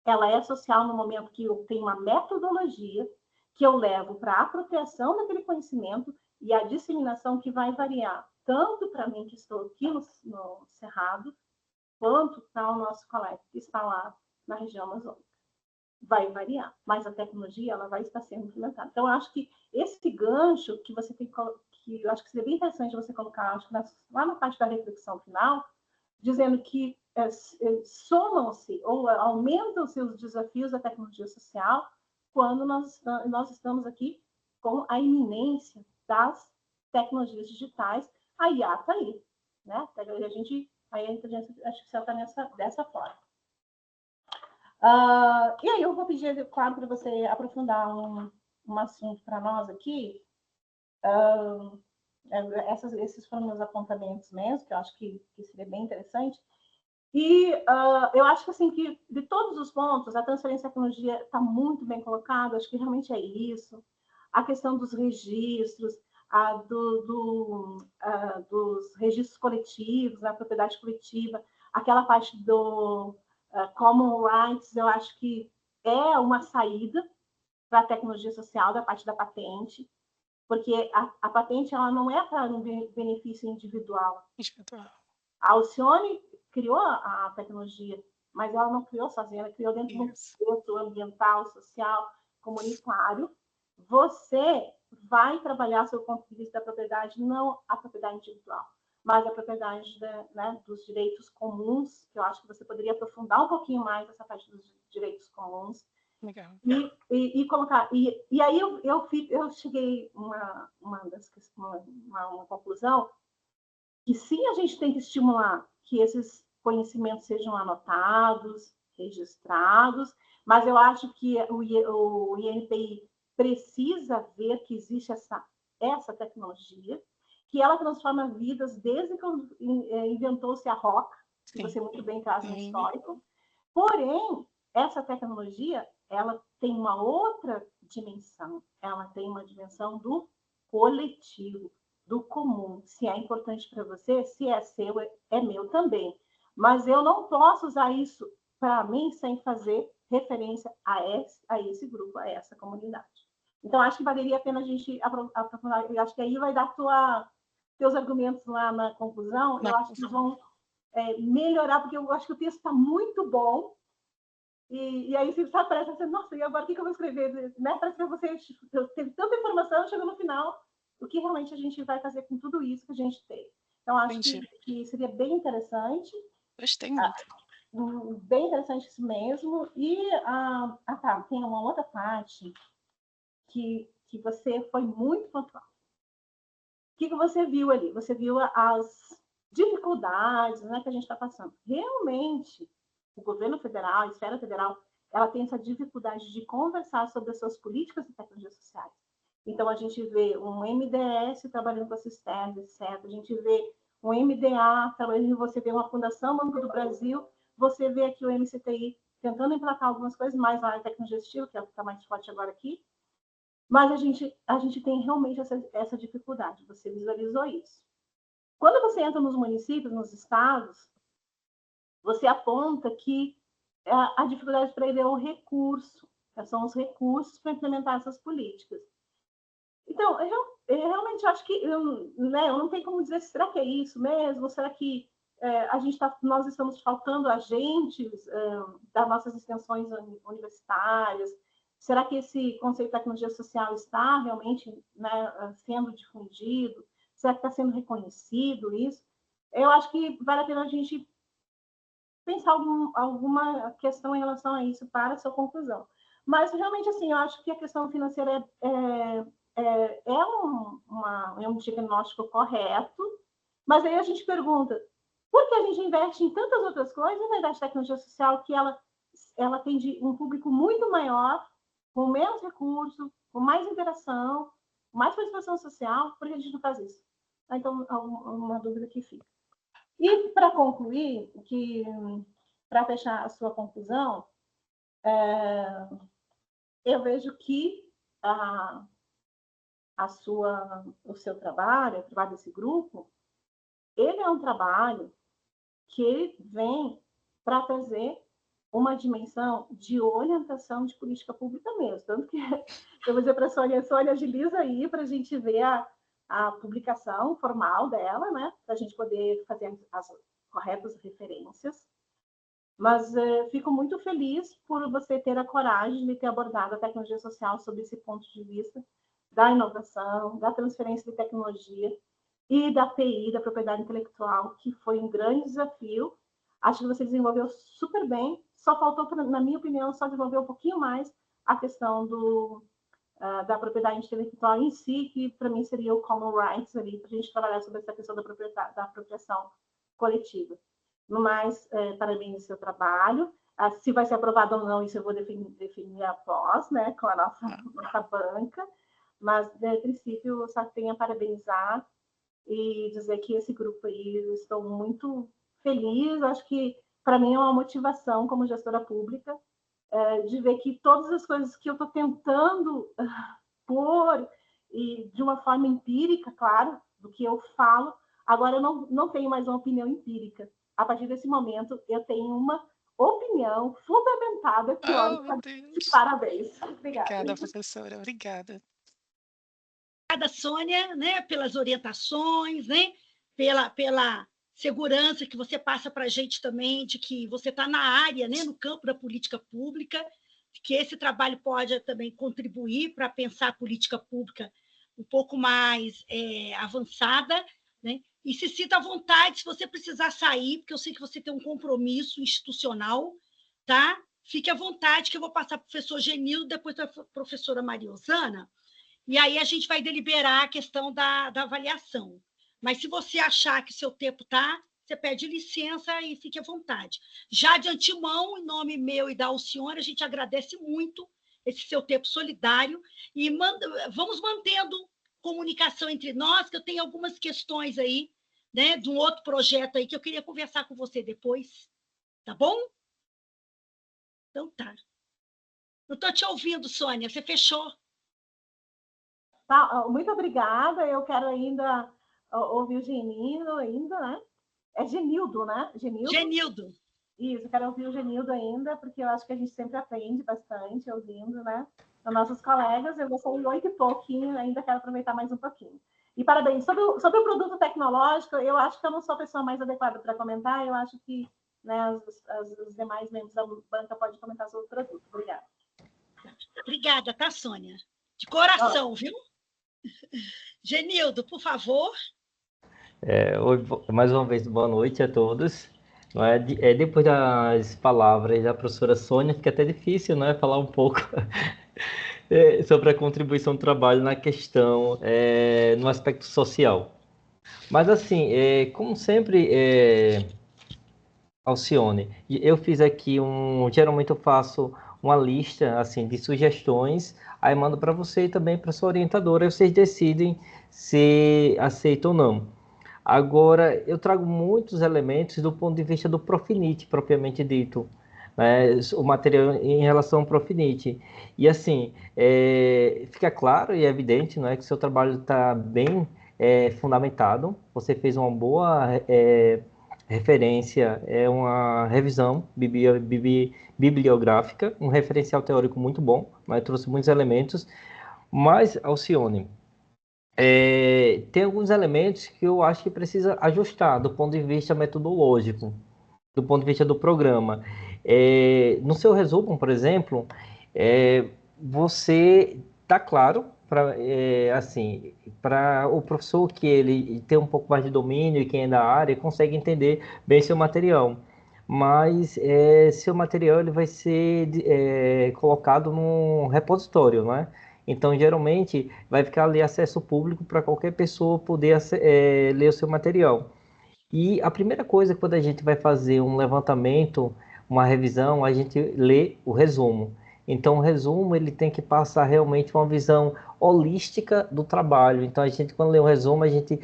Ela é social no momento que eu tenho uma metodologia que eu levo para a apropriação daquele conhecimento e a disseminação que vai variar tanto para mim que estou aqui no Cerrado, quanto para o nosso colega que está lá na região amazônica. Vai variar, mas a tecnologia ela vai estar sendo implementada. Então, eu acho que esse gancho que você tem que eu acho que seria bem interessante você colocar, acho que lá na parte da reflexão final, dizendo que somam-se ou aumentam-se os desafios da tecnologia social quando nós estamos aqui com a iminência das tecnologias digitais. A IA está aí, né? A inteligência artificial está dessa forma. E aí eu vou pedir, claro, para você aprofundar um assunto para nós aqui. Esses foram meus apontamentos mesmo, que eu acho que seria bem interessante. E eu acho que, assim, que de todos os pontos, a transferência de tecnologia está muito bem colocada, acho que realmente é isso. A questão dos registros, dos registros coletivos, da propriedade coletiva, aquela parte do common rights, eu acho que é uma saída para a tecnologia social, da parte da patente, porque a patente ela não é para um benefício individual. A Alcione criou a tecnologia, mas ela não criou sozinha, ela criou dentro de um contexto ambiental, social, comunitário. Você vai trabalhar seu ponto de vista da propriedade, não a propriedade individual, mas a propriedade dos direitos comuns, que eu acho que você poderia aprofundar um pouquinho mais essa parte dos direitos comuns. Legal. E colocar. E aí eu cheguei uma conclusão que sim, a gente tem que estimular que esses conhecimentos sejam anotados, registrados, mas eu acho que o INPI precisa ver que existe essa tecnologia, que ela transforma vidas desde que inventou-se a ROC, que você muito bem traz no histórico. Porém, essa tecnologia, ela tem uma outra dimensão. Ela tem uma dimensão do coletivo, do comum. Se é importante para você, se é seu, é meu também. Mas eu não posso usar isso para mim sem fazer referência a esse grupo, a essa comunidade. Então, acho que valeria a pena a gente aprofundar. Eu acho que aí vai dar teus argumentos lá na conclusão. Eu acho que vão melhorar, porque eu acho que o texto está muito bom. E aí você parece assim, nossa, e agora o que eu vou escrever? Né? Parece que você teve tanta informação, chegou no final, o que realmente a gente vai fazer com tudo isso que a gente tem. Então, acho que seria bem interessante. Gostei muito. bem interessante isso mesmo. E tá, tem uma outra parte que você foi muito pontual. O que você viu ali? Você viu as dificuldades, né, que a gente está passando. Realmente, o governo federal, a esfera federal, ela tem essa dificuldade de conversar sobre as suas políticas de tecnologias sociais. Então, a gente vê um MDS trabalhando com a Cisterna, etc. A gente vê um MDA trabalhando, você vê uma Fundação Banco do Brasil, você vê aqui o MCTI tentando emplacar algumas coisas mais na área de tecnologia assistiva, que é o que está mais forte agora aqui. Mas a gente tem realmente essa dificuldade, você visualizou isso. Quando você entra nos municípios, nos estados, você aponta que a dificuldade para ele é o recurso, são os recursos para implementar essas políticas. Então, eu realmente acho que eu não tenho como dizer, será que é isso mesmo? Será que nós estamos faltando agentes das nossas extensões universitárias? Será que esse conceito de tecnologia social está realmente, né, sendo difundido? Será que está sendo reconhecido isso? Eu acho que vale a pena a gente pensar alguma questão em relação a isso para a sua conclusão. Mas, realmente, assim, eu acho que a questão financeira é um diagnóstico correto, mas aí a gente pergunta, por que a gente investe em tantas outras coisas, na verdade, tecnologia social, que ela atende um público muito maior, com menos recurso, com mais interação, mais participação social, por que a gente não faz isso? Então, uma dúvida que fica. E, para concluir, para fechar a sua conclusão, eu vejo que o seu trabalho, o trabalho desse grupo, ele é um trabalho que vem para trazer uma dimensão de orientação de política pública mesmo. Tanto que eu vou dizer para a Sônia, agiliza aí para a gente ver a publicação formal dela, né? Para a gente poder fazer as corretas referências. Mas fico muito feliz por você ter a coragem de ter abordado a tecnologia social sob esse ponto de vista da inovação, da transferência de tecnologia e da PI, da propriedade intelectual, que foi um grande desafio. Acho que você desenvolveu super bem, só faltou, na minha opinião, só desenvolver um pouquinho mais a questão da propriedade intelectual em si, que para mim seria o common rights ali, para a gente trabalhar sobre essa questão da apropriação coletiva. No mais, parabéns no seu trabalho. Se vai ser aprovado ou não, isso eu vou definir após, né, com a nossa banca. Mas, de princípio, eu só tenho a parabenizar e dizer que esse grupo aí, eu estou muito feliz. Acho que, para mim, é uma motivação como gestora pública de ver que todas as coisas que eu estou tentando pôr, e de uma forma empírica, claro, do que eu falo, agora eu não tenho mais uma opinião empírica. A partir desse momento, eu tenho uma opinião fundamentada que meu Deus. Parabéns. Obrigada, professora. Obrigada. Obrigada, Sônia, né, pelas orientações, né, pela segurança que você passa para a gente também, de que você está na área, né, no campo da política pública, que esse trabalho pode também contribuir para pensar a política pública um pouco mais avançada, né? E se sinta à vontade, se você precisar sair, porque eu sei que você tem um compromisso institucional, tá? Fique à vontade, que eu vou passar para o professor Genildo, depois para a professora Mariosana, e aí a gente vai deliberar a questão da avaliação. Mas se você achar que seu tempo está, você pede licença e fique à vontade. Já de antemão, em nome meu e da Alcione, a gente agradece muito esse seu tempo solidário e vamos mantendo comunicação entre nós, que eu tenho algumas questões aí, né, de um outro projeto aí que eu queria conversar com você depois. Tá bom? Então tá. Não estou te ouvindo, Sônia, você fechou. Tá, muito obrigada. Eu quero ainda ouvir o Genildo ainda, né? É Genildo, né? Genildo. Isso, quero ouvir o Genildo ainda, porque eu acho que a gente sempre aprende bastante ouvindo, né? Os nossos colegas. Eu vou sair 8 e pouquinho, ainda quero aproveitar mais um pouquinho. E parabéns. Sobre o produto tecnológico, eu acho que eu não sou a pessoa mais adequada para comentar. Eu acho que, né, os demais membros da banca podem comentar sobre o produto. Obrigada. Obrigada, tá, Sônia? De coração, viu? Genildo, por favor. Mais uma vez, boa noite a todos. Não é? Depois das palavras da professora Sônia, fica até difícil, não é, falar um pouco sobre a contribuição do trabalho na questão, no aspecto social. Mas assim, como sempre, Alcione, eu fiz aqui geralmente eu faço uma lista assim de sugestões, aí mando para você e também para sua orientadora, e vocês decidem se aceitam ou não. Agora, eu trago muitos elementos do ponto de vista do Profinite, propriamente dito, né? O material em relação ao Profinite. E assim, fica claro e evidente, não é, que o seu trabalho está bem fundamentado, você fez uma boa referência, uma revisão bibliográfica, um referencial teórico muito bom, mas trouxe muitos elementos, mas, Alcione, tem alguns elementos que eu acho que precisa ajustar do ponto de vista metodológico, do ponto de vista do programa. No seu resumo, por exemplo, você está claro para assim, para o professor que ele tem um pouco mais de domínio e quem é da área consegue entender bem seu material. Mas seu material ele vai ser colocado num repositório, não é? Então, geralmente, vai ficar ali acesso público para qualquer pessoa poder ler o seu material. E a primeira coisa, quando a gente vai fazer um levantamento, uma revisão, a gente lê o resumo. Então, o resumo ele tem que passar realmente uma visão holística do trabalho. Então, a gente, quando lê um resumo, a gente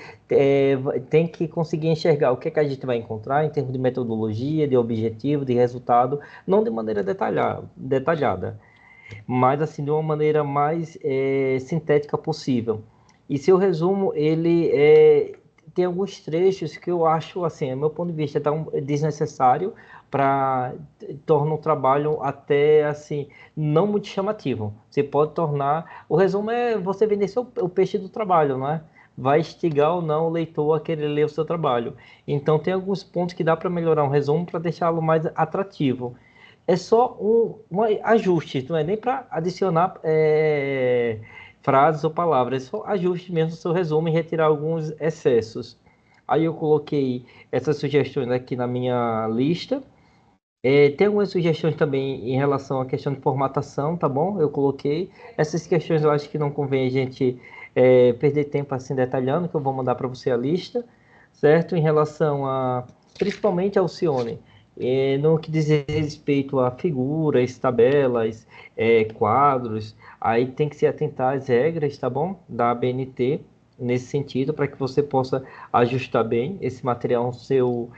tem que conseguir enxergar o que é que a gente vai encontrar em termos de metodologia, de objetivo, de resultado, não de maneira detalhada, mas assim de uma maneira mais sintética possível. E seu resumo ele tem alguns trechos que eu acho assim, a meu ponto de vista, desnecessário para tornar o trabalho até assim não muito chamativo. Você pode tornar o resumo você vender o peixe do trabalho, não é? Vai instigar ou não o leitor a querer ler o seu trabalho. Então tem alguns pontos que dá para melhorar um resumo para deixá-lo mais atrativo. É só um ajuste, não é nem para adicionar frases ou palavras, é só ajuste mesmo no seu resumo e retirar alguns excessos. Aí eu coloquei essas sugestões aqui na minha lista. Tem algumas sugestões também em relação à questão de formatação, tá bom? Eu coloquei. Essas questões eu acho que não convém a gente perder tempo assim detalhando, que eu vou mandar para você a lista, certo? Em relação a, principalmente ao Alcione, no que diz respeito a figuras, tabelas, quadros, aí tem que se atentar às regras, tá bom? Da ABNT, nesse sentido, para que você possa ajustar bem esse material no seu,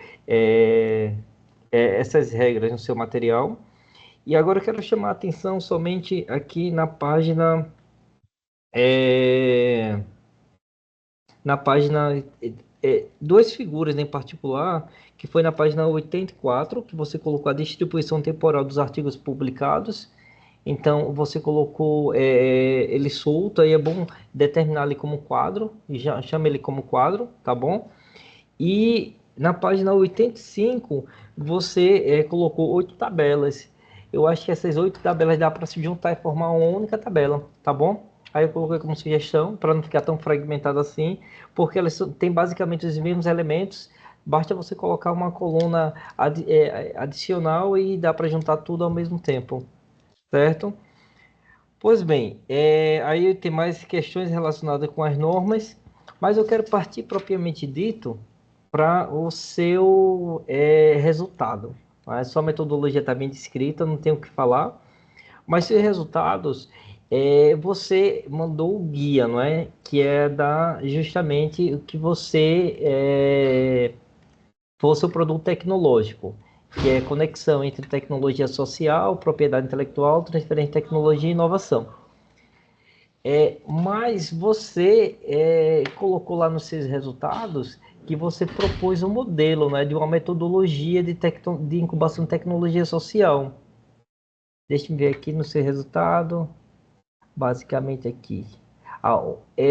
essas regras no seu material. E agora eu quero chamar a atenção somente aqui é, na página duas figuras em particular, que foi na página 84, que você colocou a distribuição temporal dos artigos publicados. Então, você colocou ele solto, aí é bom determinar ele como quadro, e já chama ele como quadro, tá bom? E na página 85, você colocou 8 tabelas. Eu acho que essas 8 tabelas dá para se juntar e formar uma única tabela, tá bom? Aí eu coloquei como sugestão, para não ficar tão fragmentado assim, porque elas têm basicamente os mesmos elementos, basta você colocar uma coluna adicional e dá para juntar tudo ao mesmo tempo, certo? Pois bem, aí tem mais questões relacionadas com as normas, mas eu quero partir propriamente dito para o seu resultado. A sua metodologia está bem descrita, não tenho o que falar, mas seus resultados, você mandou o guia, não é? Que é justamente o que você for o seu produto tecnológico, que é conexão entre tecnologia social, propriedade intelectual, transferência de tecnologia e inovação. Mas você colocou lá nos seus resultados que você propôs um modelo, né, de uma metodologia de incubação de tecnologia social. Deixa eu ver aqui no seu resultado, basicamente aqui.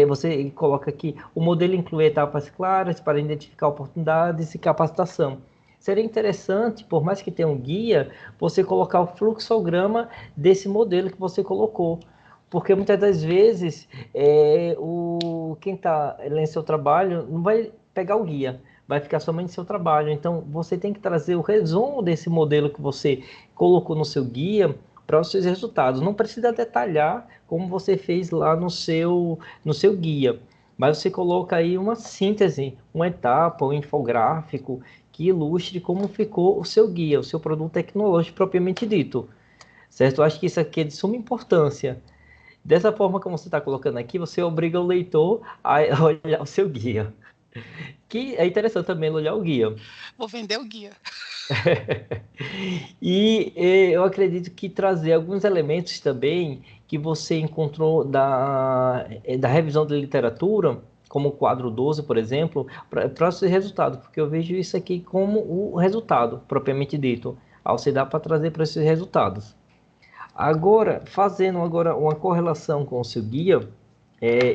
Você coloca aqui, o modelo inclui etapas claras para identificar oportunidades e capacitação. Seria interessante, por mais que tenha um guia, você colocar o fluxograma desse modelo que você colocou. Porque muitas das vezes quem está lendo seu trabalho não vai pegar o guia, vai ficar somente seu trabalho. Então, você tem que trazer o resumo desse modelo que você colocou no seu guia para os seus resultados. Não precisa detalhar como você fez lá no seu guia, mas você coloca aí uma síntese, uma etapa, um infográfico que ilustre como ficou o seu guia, o seu produto tecnológico propriamente dito, certo? Eu acho que isso aqui é de suma importância. Dessa forma como você está colocando aqui, você obriga o leitor a olhar o seu guia. Que é interessante também olhar o guia. Vou vender o guia. E eu acredito que trazer alguns elementos também que você encontrou da revisão da literatura, como o quadro 12, por exemplo, para os seus resultados, porque eu vejo isso aqui como o resultado, propriamente dito, ao se dá para trazer para esses resultados. Agora, fazendo agora uma correlação com o seu guia,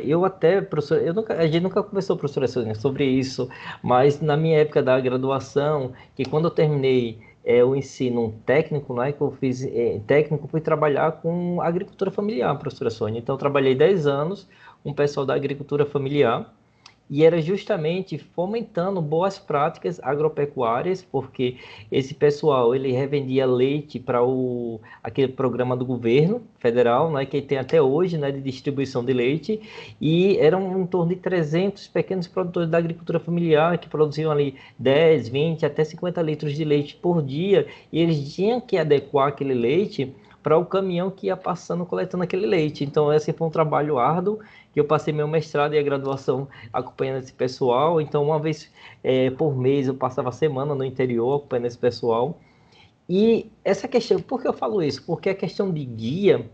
eu até, professor, a gente nunca conversou, professora Sônia, sobre isso, mas na minha época da graduação, que quando eu terminei o ensino técnico, né, que eu fiz técnico, fui trabalhar com agricultura familiar, professora Sônia. Então, eu trabalhei 10 anos com o pessoal da agricultura familiar, e era justamente fomentando boas práticas agropecuárias, porque esse pessoal ele revendia leite para aquele programa do governo federal, né, que tem até hoje, né, de distribuição de leite, e eram em torno de 300 pequenos produtores da agricultura familiar que produziam ali 10, 20, até 50 litros de leite por dia, e eles tinham que adequar aquele leite para o caminhão que ia passando coletando aquele leite. Então esse foi um trabalho árduo, que eu passei meu mestrado e a graduação acompanhando esse pessoal. Então, uma vez por mês, eu passava a semana no interior acompanhando esse pessoal. E essa questão, por que eu falo isso? Porque a questão de guia,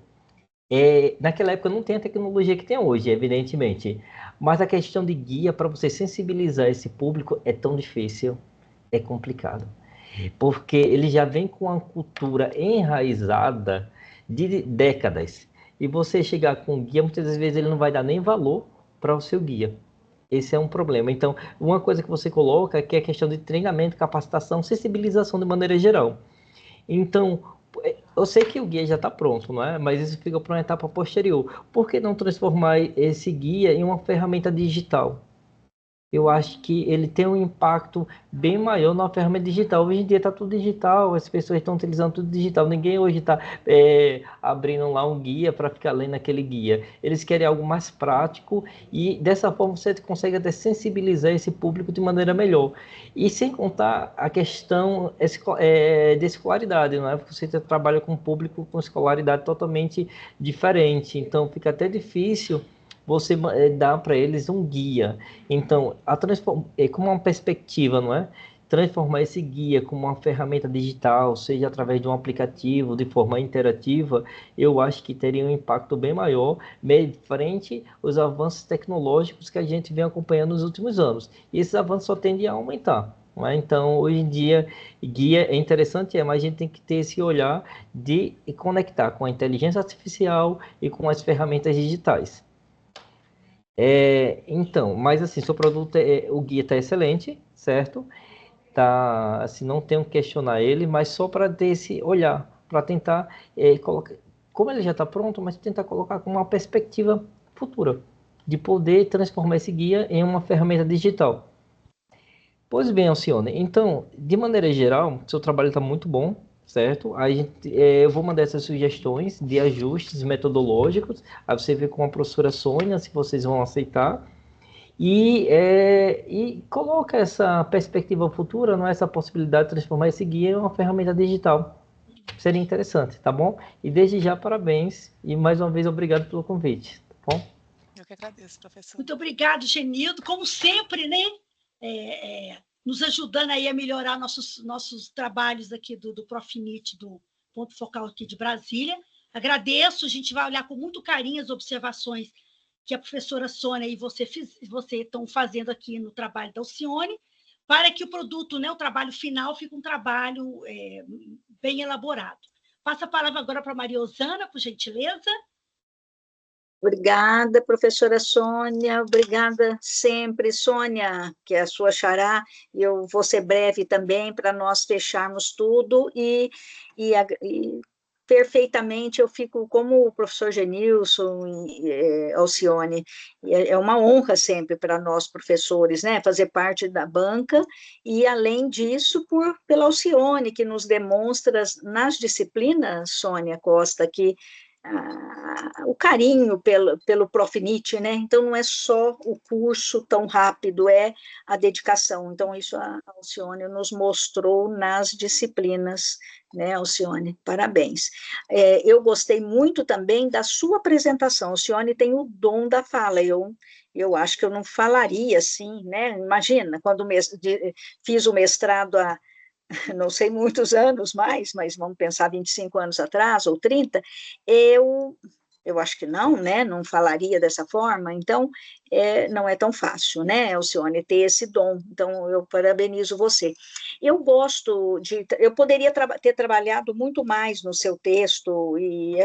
naquela época não tem a tecnologia que tem hoje, evidentemente. Mas a questão de guia, para você sensibilizar esse público, é tão difícil, é complicado. Porque ele já vem com uma cultura enraizada de décadas. E você chegar com um guia, muitas vezes ele não vai dar nem valor para o seu guia. Esse é um problema. Então, uma coisa que você coloca que é a questão de treinamento, capacitação, sensibilização de maneira geral. Então, eu sei que o guia já está pronto, não é? Mas isso fica para uma etapa posterior. Por que não transformar esse guia em uma ferramenta digital? Eu acho que ele tem um impacto bem maior na ferramenta digital. Hoje em dia está tudo digital, as pessoas estão utilizando tudo digital. Ninguém hoje está abrindo lá um guia para ficar lendo aquele guia. Eles querem algo mais prático e dessa forma você consegue até sensibilizar esse público de maneira melhor. E sem contar a questão de escolaridade, não é? Porque você trabalha com um público com escolaridade totalmente diferente, então fica até difícil você dá para eles um guia. Então, como uma perspectiva, não é? Transformar esse guia como uma ferramenta digital, seja através de um aplicativo, de forma interativa, eu acho que teria um impacto bem maior, frente aos avanços tecnológicos que a gente vem acompanhando nos últimos anos. E esses avanços só tendem a aumentar. Não é? Então, hoje em dia, guia é interessante, mas a gente tem que ter esse olhar de conectar com a inteligência artificial e com as ferramentas digitais. Então, mas assim, seu produto, o guia está excelente, certo? Tá, assim, não tenho que questionar ele, mas só para ter esse olhar, para tentar colocar, como ele já está pronto, mas tentar colocar com uma perspectiva futura, de poder transformar esse guia em uma ferramenta digital. Pois bem, Alcione, então, de maneira geral, seu trabalho está muito bom, certo? Eu vou mandar essas sugestões de ajustes metodológicos, aí você vê com a professora Sônia se vocês vão aceitar, e coloca essa perspectiva futura, não é? Essa possibilidade de transformar esse guia em uma ferramenta digital. Seria interessante, tá bom? E desde já, parabéns, e mais uma vez, obrigado pelo convite, tá bom? Eu que agradeço, professor. Muito obrigado, Genildo, como sempre, né? Nos ajudando aí a melhorar nossos trabalhos aqui do Profinit, do Ponto Focal aqui de Brasília. Agradeço, a gente vai olhar com muito carinho as observações que a professora Sônia e você estão fazendo aqui no trabalho da Alcione, para que o produto, né, o trabalho final, fique um trabalho bem elaborado. Passo a palavra agora para a Maria Osana, por gentileza. Obrigada, professora Sônia, obrigada sempre, Sônia, que é a sua xará, eu vou ser breve também para nós fecharmos tudo e perfeitamente, eu fico como o professor Genilson e Alcione, é uma honra sempre para nós professores, né, fazer parte da banca, e além disso, pela Alcione, que nos demonstra nas disciplinas, Sônia Costa, que o carinho pelo Profinit, né? Então, não é só o curso tão rápido, é a dedicação. Então, isso a Alcione nos mostrou nas disciplinas, né, Alcione? Parabéns. Eu gostei muito também da sua apresentação. Alcione tem o dom da fala, eu acho que eu não falaria assim, né? Imagina, quando fiz o mestrado há não sei muitos anos mais, mas vamos pensar 25 anos atrás, ou 30, eu acho que não, né, não falaria dessa forma, então não é tão fácil, né, Alcione, ter esse dom, então eu parabenizo você. Eu eu poderia ter trabalhado muito mais no seu texto, e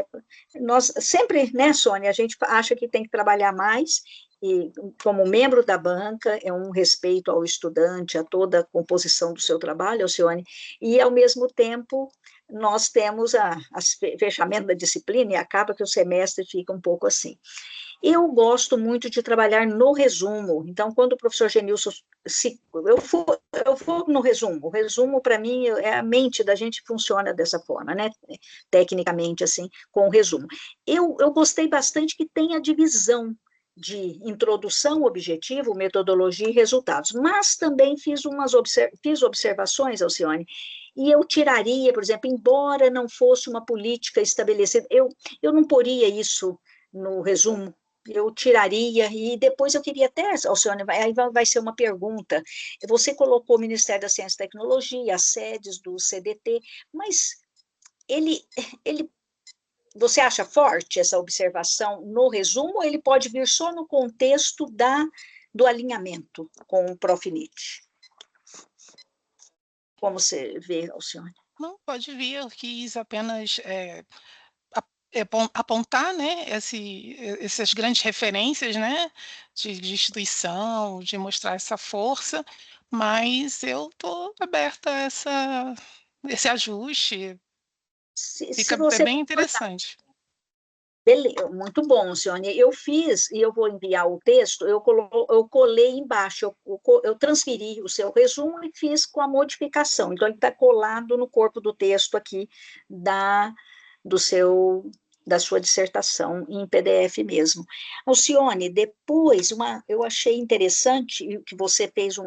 nós sempre, né, Sônia, a gente acha que tem que trabalhar mais, e como membro da banca, é um respeito ao estudante, a toda a composição do seu trabalho, Alcione, e ao mesmo tempo nós temos fechamento da disciplina e acaba que o semestre fica um pouco assim. Eu gosto muito de trabalhar no resumo, então quando o professor Genilson, eu vou no resumo, o resumo para mim, a mente da gente funciona dessa forma, né, tecnicamente assim, com o resumo. Eu gostei bastante que tem a divisão de introdução, objetivo, metodologia e resultados, mas também fiz observações, Alcione, e eu tiraria, por exemplo, embora não fosse uma política estabelecida, eu não poria isso no resumo, eu tiraria, e depois eu queria até, Alcione, aí vai ser uma pergunta, você colocou o Ministério da Ciência e Tecnologia, as sedes do CDT, mas ele você acha forte essa observação no resumo, ou ele pode vir só no contexto do alinhamento com o Profinit? Como você vê, Alcione? Não, pode vir, eu quis apenas apontar, né, essas grandes referências, né, de instituição, de mostrar essa força, mas eu estou aberta a esse ajuste, Se fica você bem interessante. Muito bom, Cione. Eu fiz, e eu vou enviar o texto, eu colei embaixo, eu transferi o seu resumo e fiz com a modificação. Então, ele está colado no corpo do texto aqui da sua dissertação em PDF mesmo. Alcione, depois, eu achei interessante que você fez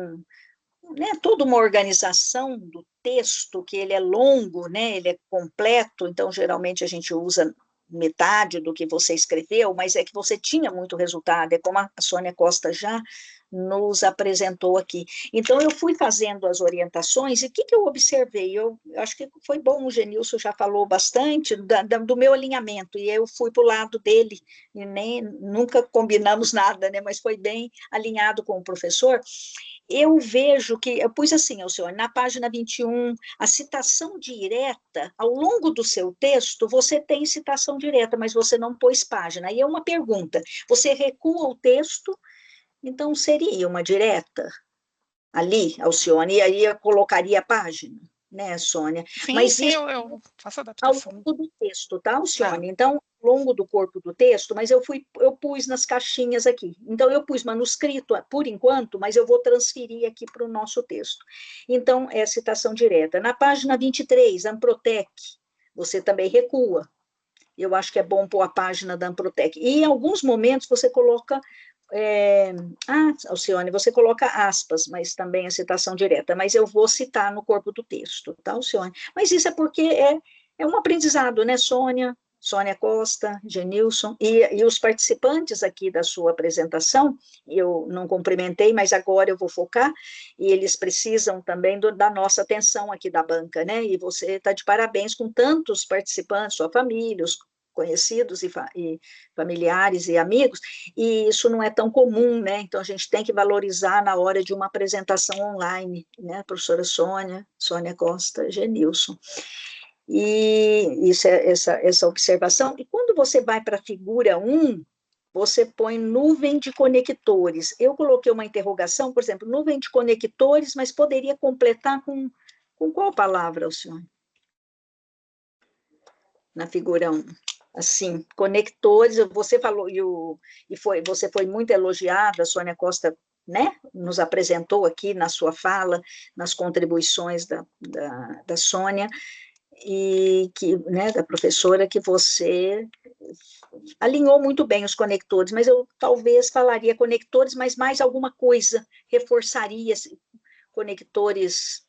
toda uma organização do texto, que ele é longo, né, ele é completo, então geralmente a gente usa metade do que você escreveu, mas é que você tinha muito resultado, é como a Sônia Costa já nos apresentou aqui. Então, eu fui fazendo as orientações, e o que eu observei? Eu acho que foi bom, o Genilson já falou bastante do meu alinhamento, e eu fui para o lado dele, e nunca combinamos nada, né, mas foi bem alinhado com o professor. Eu vejo que, eu pus assim, Alcione, na página 21, a citação direta, ao longo do seu texto, você tem citação direta, mas você não pôs página. Aí é uma pergunta, você recua o texto, então seria uma direta ali, Alcione, e aí eu colocaria a página, né, Sônia? Sim, Mas sim, isso eu faço ao adaptação. longo do texto, tá, Alcione? Tá. Então, ao longo do corpo do texto, mas eu pus nas caixinhas aqui. Então, eu pus manuscrito por enquanto, mas eu vou transferir aqui para o nosso texto. Então, é citação direta. Na página 23, Amprotec, você também recua. Eu acho que é bom pôr a página da Amprotec. E em alguns momentos você coloca. Alcione, você coloca aspas, mas também a citação direta, mas eu vou citar no corpo do texto, tá, Alcione? Mas isso é porque é um aprendizado, né, Sônia Costa, Genilson, e os participantes aqui da sua apresentação, eu não cumprimentei, mas agora eu vou focar, e eles precisam também da nossa atenção aqui da banca, né, e você está de parabéns com tantos participantes, sua família, os conhecidos e familiares e amigos, e isso não é tão comum, né, então a gente tem que valorizar na hora de uma apresentação online, né, professora Sônia Costa, Genilson. E isso essa observação. E quando você vai para a figura 1, você põe nuvem de conectores. Eu coloquei uma interrogação, por exemplo, nuvem de conectores, mas poderia completar com qual palavra, Alcione? na figura 1. Assim, conectores, você falou, você foi muito elogiada, a Sônia Costa, né, nos apresentou aqui na sua fala, nas contribuições da Sônia, e que, né, da professora, que você alinhou muito bem os conectores, mas eu talvez falaria conectores, mas mais alguma coisa, reforçaria conectores.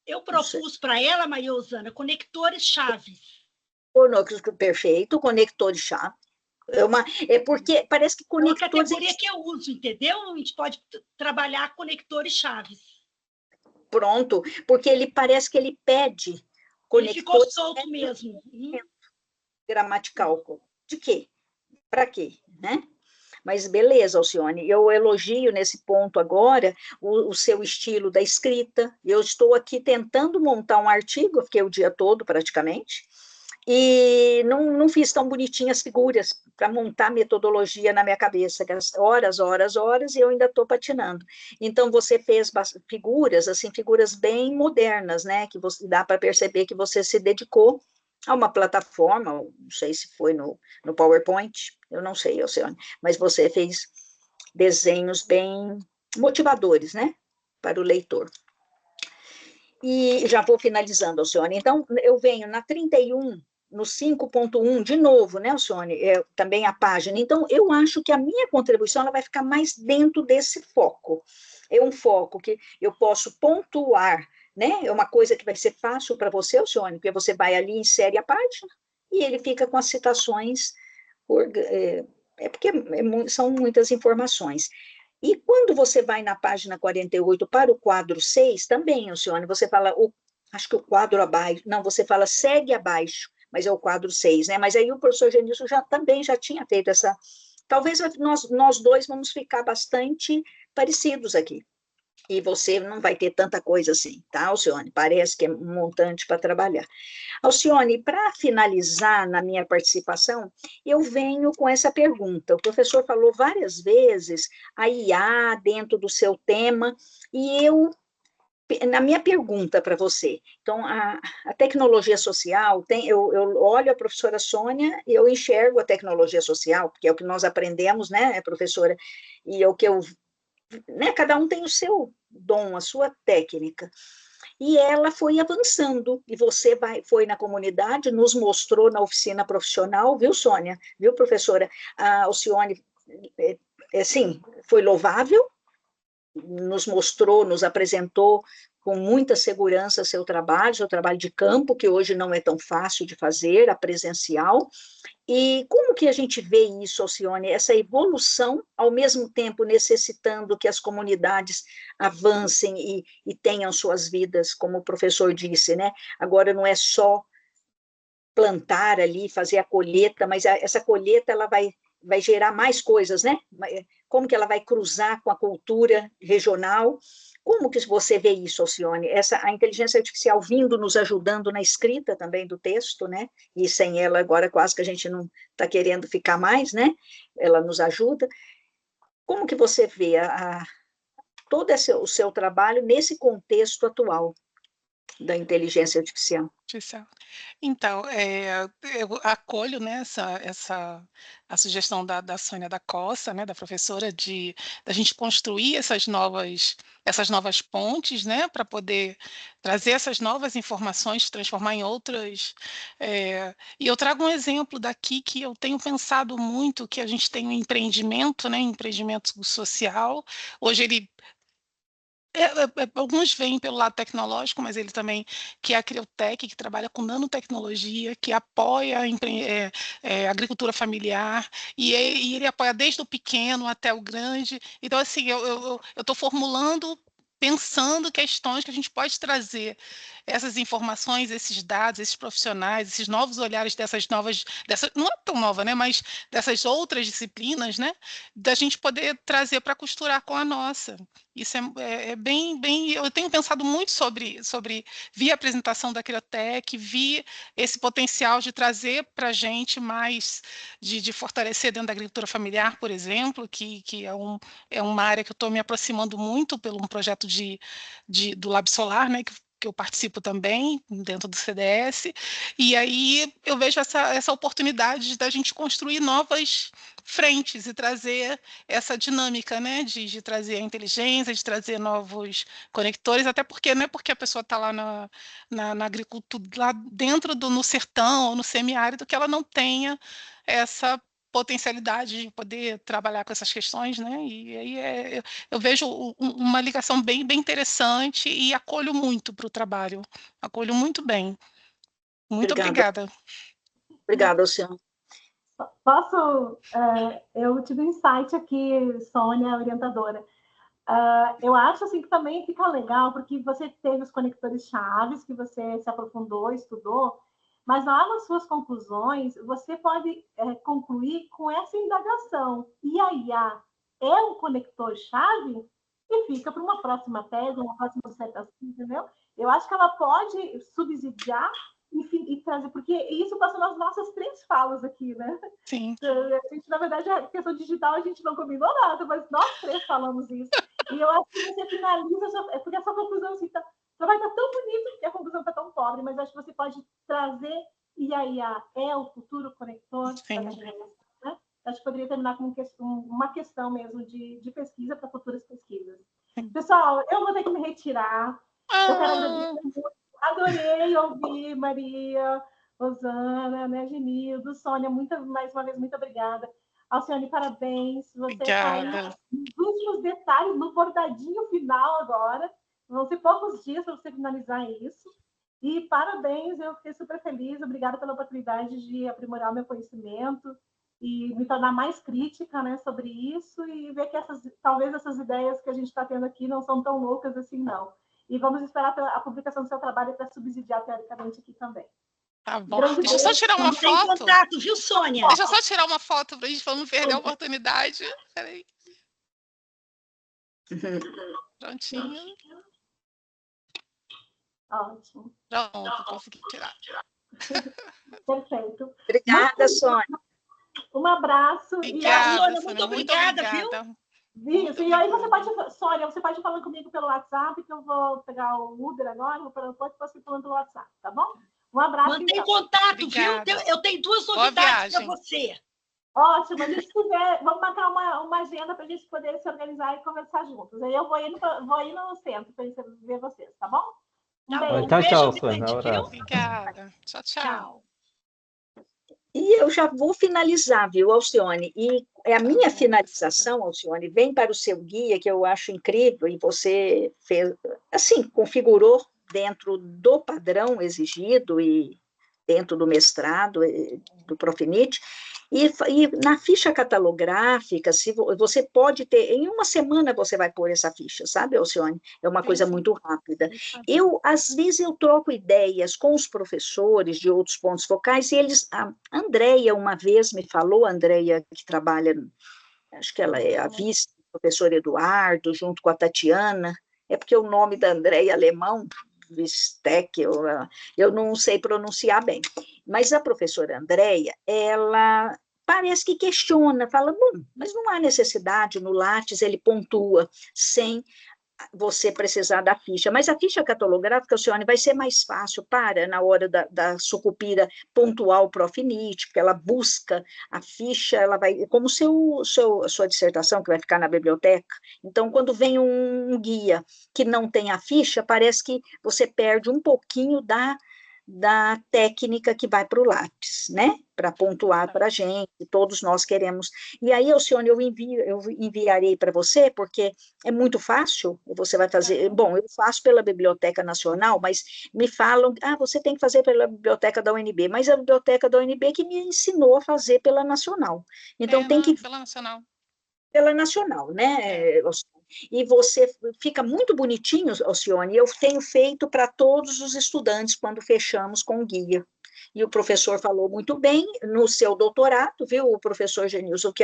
Eu propus para ela, Maria Osana, conectores chaves. Perfeito, conectores-chave. É porque parece que conectores... É uma categoria que eu uso, entendeu? A gente pode trabalhar conectores chaves. Pronto, porque ele parece que ele pede conectores... Ele ficou solto mesmo. Gramatical. De quê? Para quê? Né? Mas beleza, Alcione, eu elogio nesse ponto agora o seu estilo da escrita. Eu estou aqui tentando montar um artigo, fiquei o dia todo praticamente, e não fiz tão bonitinhas as figuras para montar metodologia na minha cabeça, horas, e eu ainda estou patinando. Então, você fez figuras, assim, figuras bem modernas, né, que dá para perceber que você se dedicou a uma plataforma, não sei se foi no PowerPoint, eu não sei, Alcione, mas você fez desenhos bem motivadores, né, para o leitor. E já vou finalizando, Alcione. Então, eu venho na 31, no 5.1, de novo, né, Alcione? Também a página. Então, eu acho que a minha contribuição ela vai ficar mais dentro desse foco. É um foco que eu posso pontuar, né? É uma coisa que vai ser fácil para você, Alcione, porque você vai ali, insere a página, e ele fica com as citações, porque são muitas informações. E quando você vai na página 48 para o quadro 6, também, Alcione, você fala, acho que o quadro abaixo, não, você fala segue abaixo, mas é o quadro 6, né? Mas aí o professor Genilson também já tinha feito essa... Talvez nós dois vamos ficar bastante parecidos aqui. E você não vai ter tanta coisa assim, tá, Alcione? Parece que é um montante para trabalhar. Alcione, para finalizar na minha participação, eu venho com essa pergunta. O professor falou várias vezes a IA dentro do seu tema, e na minha pergunta para você, então, a tecnologia social, eu olho a professora Sônia e eu enxergo a tecnologia social, porque é o que nós aprendemos, né, professora, e é o que né, cada um tem o seu dom, a sua técnica. E ela foi avançando, e você foi na comunidade, nos mostrou na oficina profissional, viu, Sônia? Viu, professora? A Alcione, sim, foi louvável, nos mostrou, nos apresentou com muita segurança seu trabalho de campo, que hoje não é tão fácil de fazer, a presencial. E como que a gente vê isso, Alcione, essa evolução, ao mesmo tempo necessitando que as comunidades avancem e tenham suas vidas, como o professor disse, né? Agora não é só plantar ali, fazer a colheita, mas essa colheita ela vai gerar mais coisas, né? Como que ela vai cruzar com a cultura regional? Como que você vê isso, Alcione? A inteligência artificial vindo nos ajudando na escrita também do texto, né? E sem ela agora quase que a gente não está querendo ficar mais, né? Ela nos ajuda. Como que você vê todo o seu trabalho nesse contexto atual da inteligência artificial? Então, eu acolho, né, a sugestão da Sônia da Costa, né, da professora, da gente construir essas novas pontes, né, para poder trazer essas novas informações, transformar em outras. E eu trago um exemplo daqui que eu tenho pensado muito, que a gente tem um empreendimento, né, empreendimento social. Hoje ele... alguns vêm pelo lado tecnológico, mas ele também, que é a Criotech, que trabalha com nanotecnologia, que apoia a agricultura familiar, e ele apoia desde o pequeno até o grande. Então, assim, eu estou formulando, pensando questões que a gente pode trazer essas informações, esses dados, esses profissionais, esses novos olhares não é tão nova, né, mas dessas outras disciplinas, né, da gente poder trazer para costurar com a nossa. Isso é bem... Eu tenho pensado muito vi a apresentação da Criotech, vi esse potencial de trazer para a gente mais, de fortalecer dentro da agricultura familiar, por exemplo, que é uma área que eu estou me aproximando muito pelo um projeto do Lab Solar, né, que que eu participo também, dentro do CDS, e aí eu vejo essa oportunidade da gente construir novas frentes e trazer essa dinâmica, né, de trazer a inteligência, de trazer novos conectores, até porque não é porque a pessoa está lá na agricultura, lá dentro no sertão ou no semiárido, que ela não tenha essa potencialidade de poder trabalhar com essas questões, né? E aí eu vejo uma ligação bem interessante e acolho muito para o trabalho, acolho muito bem. Muito obrigada. Obrigada, Luciana. Posso? Eu tive um insight aqui, Sônia, orientadora. Eu acho assim que também fica legal, porque você teve os conectores chaves, que você se aprofundou, estudou, mas lá nas suas conclusões, você pode concluir com essa indagação. E a IA é um conector-chave? E fica para uma próxima tese, uma próxima dissertação, entendeu? Eu acho que ela pode subsidiar e trazer, porque isso passou nas nossas 3 falas aqui, né? Sim. A gente, na verdade, a questão digital a gente não combinou nada, mas nós 3 falamos isso. E eu acho que você finaliza, porque essa conclusão assim, vai estar tão bonito, porque a conclusão está tão pobre, mas acho que você pode trazer, e a IA é o futuro conector da geração, né? Acho que poderia terminar com uma questão mesmo de pesquisa para futuras pesquisas. Pessoal, eu vou ter que me retirar. Eu quero agradecer muito. Adorei ouvir Maria, Rosana, né, Genildo, Sônia, mais uma vez, muito obrigada. Alcione, parabéns. Você está aí nos últimos detalhes, no bordadinho final agora. Vão ser poucos dias para você finalizar isso. E parabéns, eu fiquei super feliz. Obrigada pela oportunidade de aprimorar o meu conhecimento e me tornar mais crítica, né, sobre isso e ver que talvez essas ideias que a gente está tendo aqui não são tão loucas assim, não. E vamos esperar a publicação do seu trabalho para subsidiar teoricamente aqui também. Tá bom. Deixa eu só tirar uma foto. Tem contato, viu, Sônia? Deixa eu só tirar uma foto para a gente não perder a oportunidade. Peraí. Prontinho. Ótimo. Pronto, consegui tirar. Perfeito. Obrigada, Sônia. Um abraço. Obrigada, Sônia, muito obrigada, viu? Isso, e aí você pode, Sônia, você pode falar comigo pelo WhatsApp, que eu vou pegar o Uber agora, depois você falando pelo WhatsApp, tá bom? Um abraço. Mantém contato, obrigada. Viu? Eu tenho 2 novidades para você. Ótimo, a gente quiser, vamos marcar uma agenda para a gente poder se organizar e conversar juntos. Aí eu vou ir no centro para ver vocês, tá bom? Tchau, Sônia. Obrigada. Tchau. E eu já vou finalizar, viu, Alcione? E a minha finalização, Alcione, vem para o seu guia, que eu acho incrível, e você fez, assim, configurou dentro do padrão exigido e dentro do mestrado do Profinit, e na ficha catalográfica, se você pode ter, em uma semana você vai pôr essa ficha, sabe, Alcione? É uma coisa muito rápida. Às vezes, eu troco ideias com os professores de outros pontos focais, e a Andréia uma vez me falou, a Andréia que trabalha, acho que ela é a vice do professor Eduardo, junto com a Tatiana, é porque o nome da Andréia é alemão, Vistek, eu não sei pronunciar bem, mas a professora Andréia, ela parece que questiona, fala, bom, mas não há necessidade, no Lattes ele pontua, sem você precisar da ficha, mas a ficha catalográfica, Alcione, vai ser mais fácil na hora da sucupira pontuar o Profinit, porque ela busca a ficha, ela vai, como a sua dissertação, que vai ficar na biblioteca, então, quando vem um guia que não tem a ficha, parece que você perde um pouquinho da técnica que vai para o lápis, né? Para pontuar para a gente, todos nós queremos. E aí, Alcione, eu enviarei para você, porque é muito fácil, você vai fazer, bom, eu faço pela Biblioteca Nacional, mas me falam, você tem que fazer pela Biblioteca da UNB, mas a Biblioteca da UNB que me ensinou a fazer pela Nacional. Então, tem que... Pela Nacional. Pela Nacional, né, Alcione? E você fica muito bonitinho, Alcione, eu tenho feito para todos os estudantes quando fechamos com o guia. E o professor falou muito bem no seu doutorado, viu, o professor Genilson, que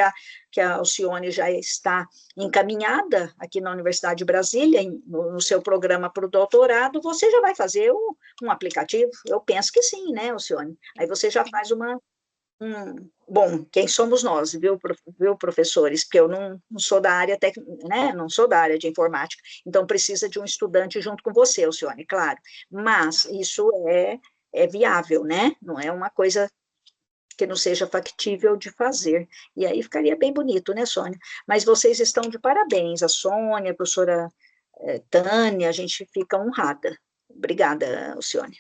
a Alcione já está encaminhada aqui na Universidade de Brasília, no seu programa para o doutorado, você já vai fazer um aplicativo? Eu penso que sim, né, Alcione? Aí você já faz um bom, quem somos nós, viu, professores? Porque eu não sou da área né? Não sou da área de informática, então precisa de um estudante junto com você, Alcione, claro. Mas isso é viável, né? Não é uma coisa que não seja factível de fazer. E aí ficaria bem bonito, né, Sônia? Mas vocês estão de parabéns, a Sônia, a professora Tânia, a gente fica honrada. Obrigada, Alcione.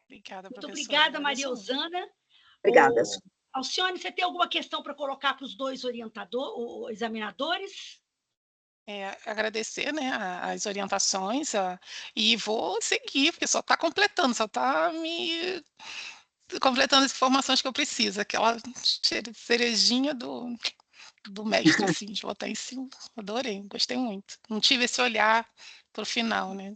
Obrigada, Muito professora. obrigada, Maria Osana. Obrigada. Alcione, você tem alguma questão para colocar para os dois examinadores? Agradecer, né, as orientações e vou seguir, porque só está completando, só está me completando as informações que eu preciso, aquela cerejinha do mestre, assim, de botar em cima. Adorei, gostei muito. Não tive esse olhar para o final, né?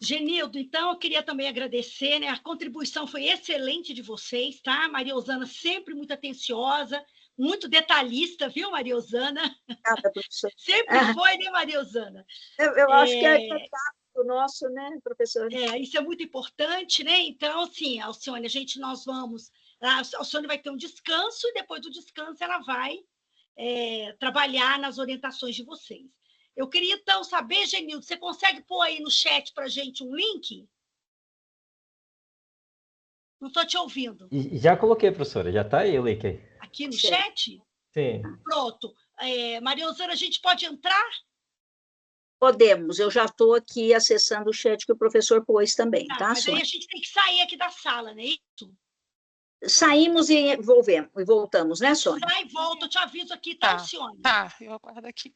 Genildo, então, eu queria também agradecer, né? A contribuição foi excelente de vocês, tá? Maria Osana sempre muito atenciosa, muito detalhista, viu, Maria Osana? Obrigada, professora. Sempre foi, né, Maria Osana? Eu acho que é o nosso, né, professora? Isso é muito importante, né? Então, assim, Alcione, nós vamos... A Alcione vai ter um descanso e depois do descanso ela vai trabalhar nas orientações de vocês. Eu queria, então, saber, Genildo, você consegue pôr aí no chat para a gente um link? Não estou te ouvindo. Já coloquei, professora, já está aí o link aí. Aqui no chat? Sim. Pronto. Maria Osana, a gente pode entrar? Podemos, eu já estou aqui acessando o chat que o professor pôs também, tá, Mas aí a gente tem que sair aqui da sala, não é isso? Saímos e voltamos, né, Sônia? Sai e volta, eu te aviso aqui, tá, Alcione? Tá, eu aguardo aqui.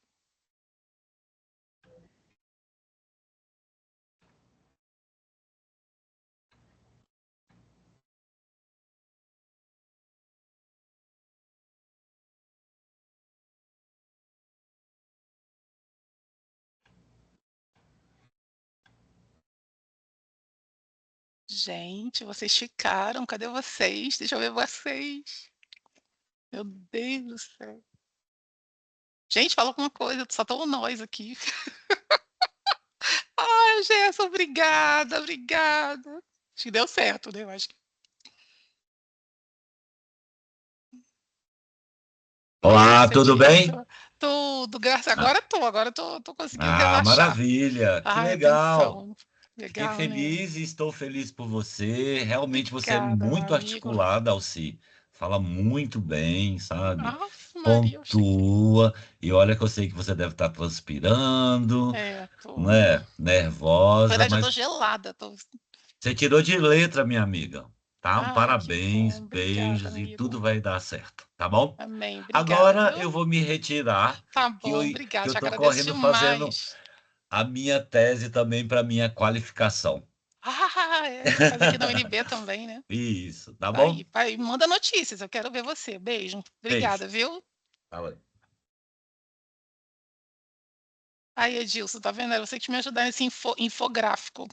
Gente, vocês ficaram, cadê vocês? Deixa eu ver vocês. Meu Deus do céu. Gente, fala alguma coisa, só estamos nós aqui. Ai, Gerson, obrigada. Acho que deu certo, né? Eu acho que... Olá, tudo bem? Tudo, graças. Agora tô conseguindo relaxar. Maravilha, que legal. Atenção. Fiquei Legal, feliz e estou feliz por você. Realmente você é Obrigada, meu muito amigo. articulada, Alci. Fala muito bem, sabe? Nossa, Maria, eu achei que... Pontua. E olha que eu sei que você deve estar transpirando, tô... né? Na Nervosa, verdade, eu tô mas gelada. você tirou de letra, minha amiga. Tá? Ai, que Parabéns, bom. Obrigada, beijos e amigo. tudo vai dar certo, tá bom? Amém, obrigada, Agora viu? eu vou me retirar, Tá que bom, obrigada, que eu te tô agradeço correndo fazendo demais. a minha tese também para minha qualificação. Vai fazer aqui na UNB também, né? Isso, tá Tá bom? aí, pai, manda notícias, eu quero ver você. Beijo. Beijo. Obrigada, viu? Fala aí. Aí, Edilson, tá vendo? Era você que me ajudar nesse infográfico.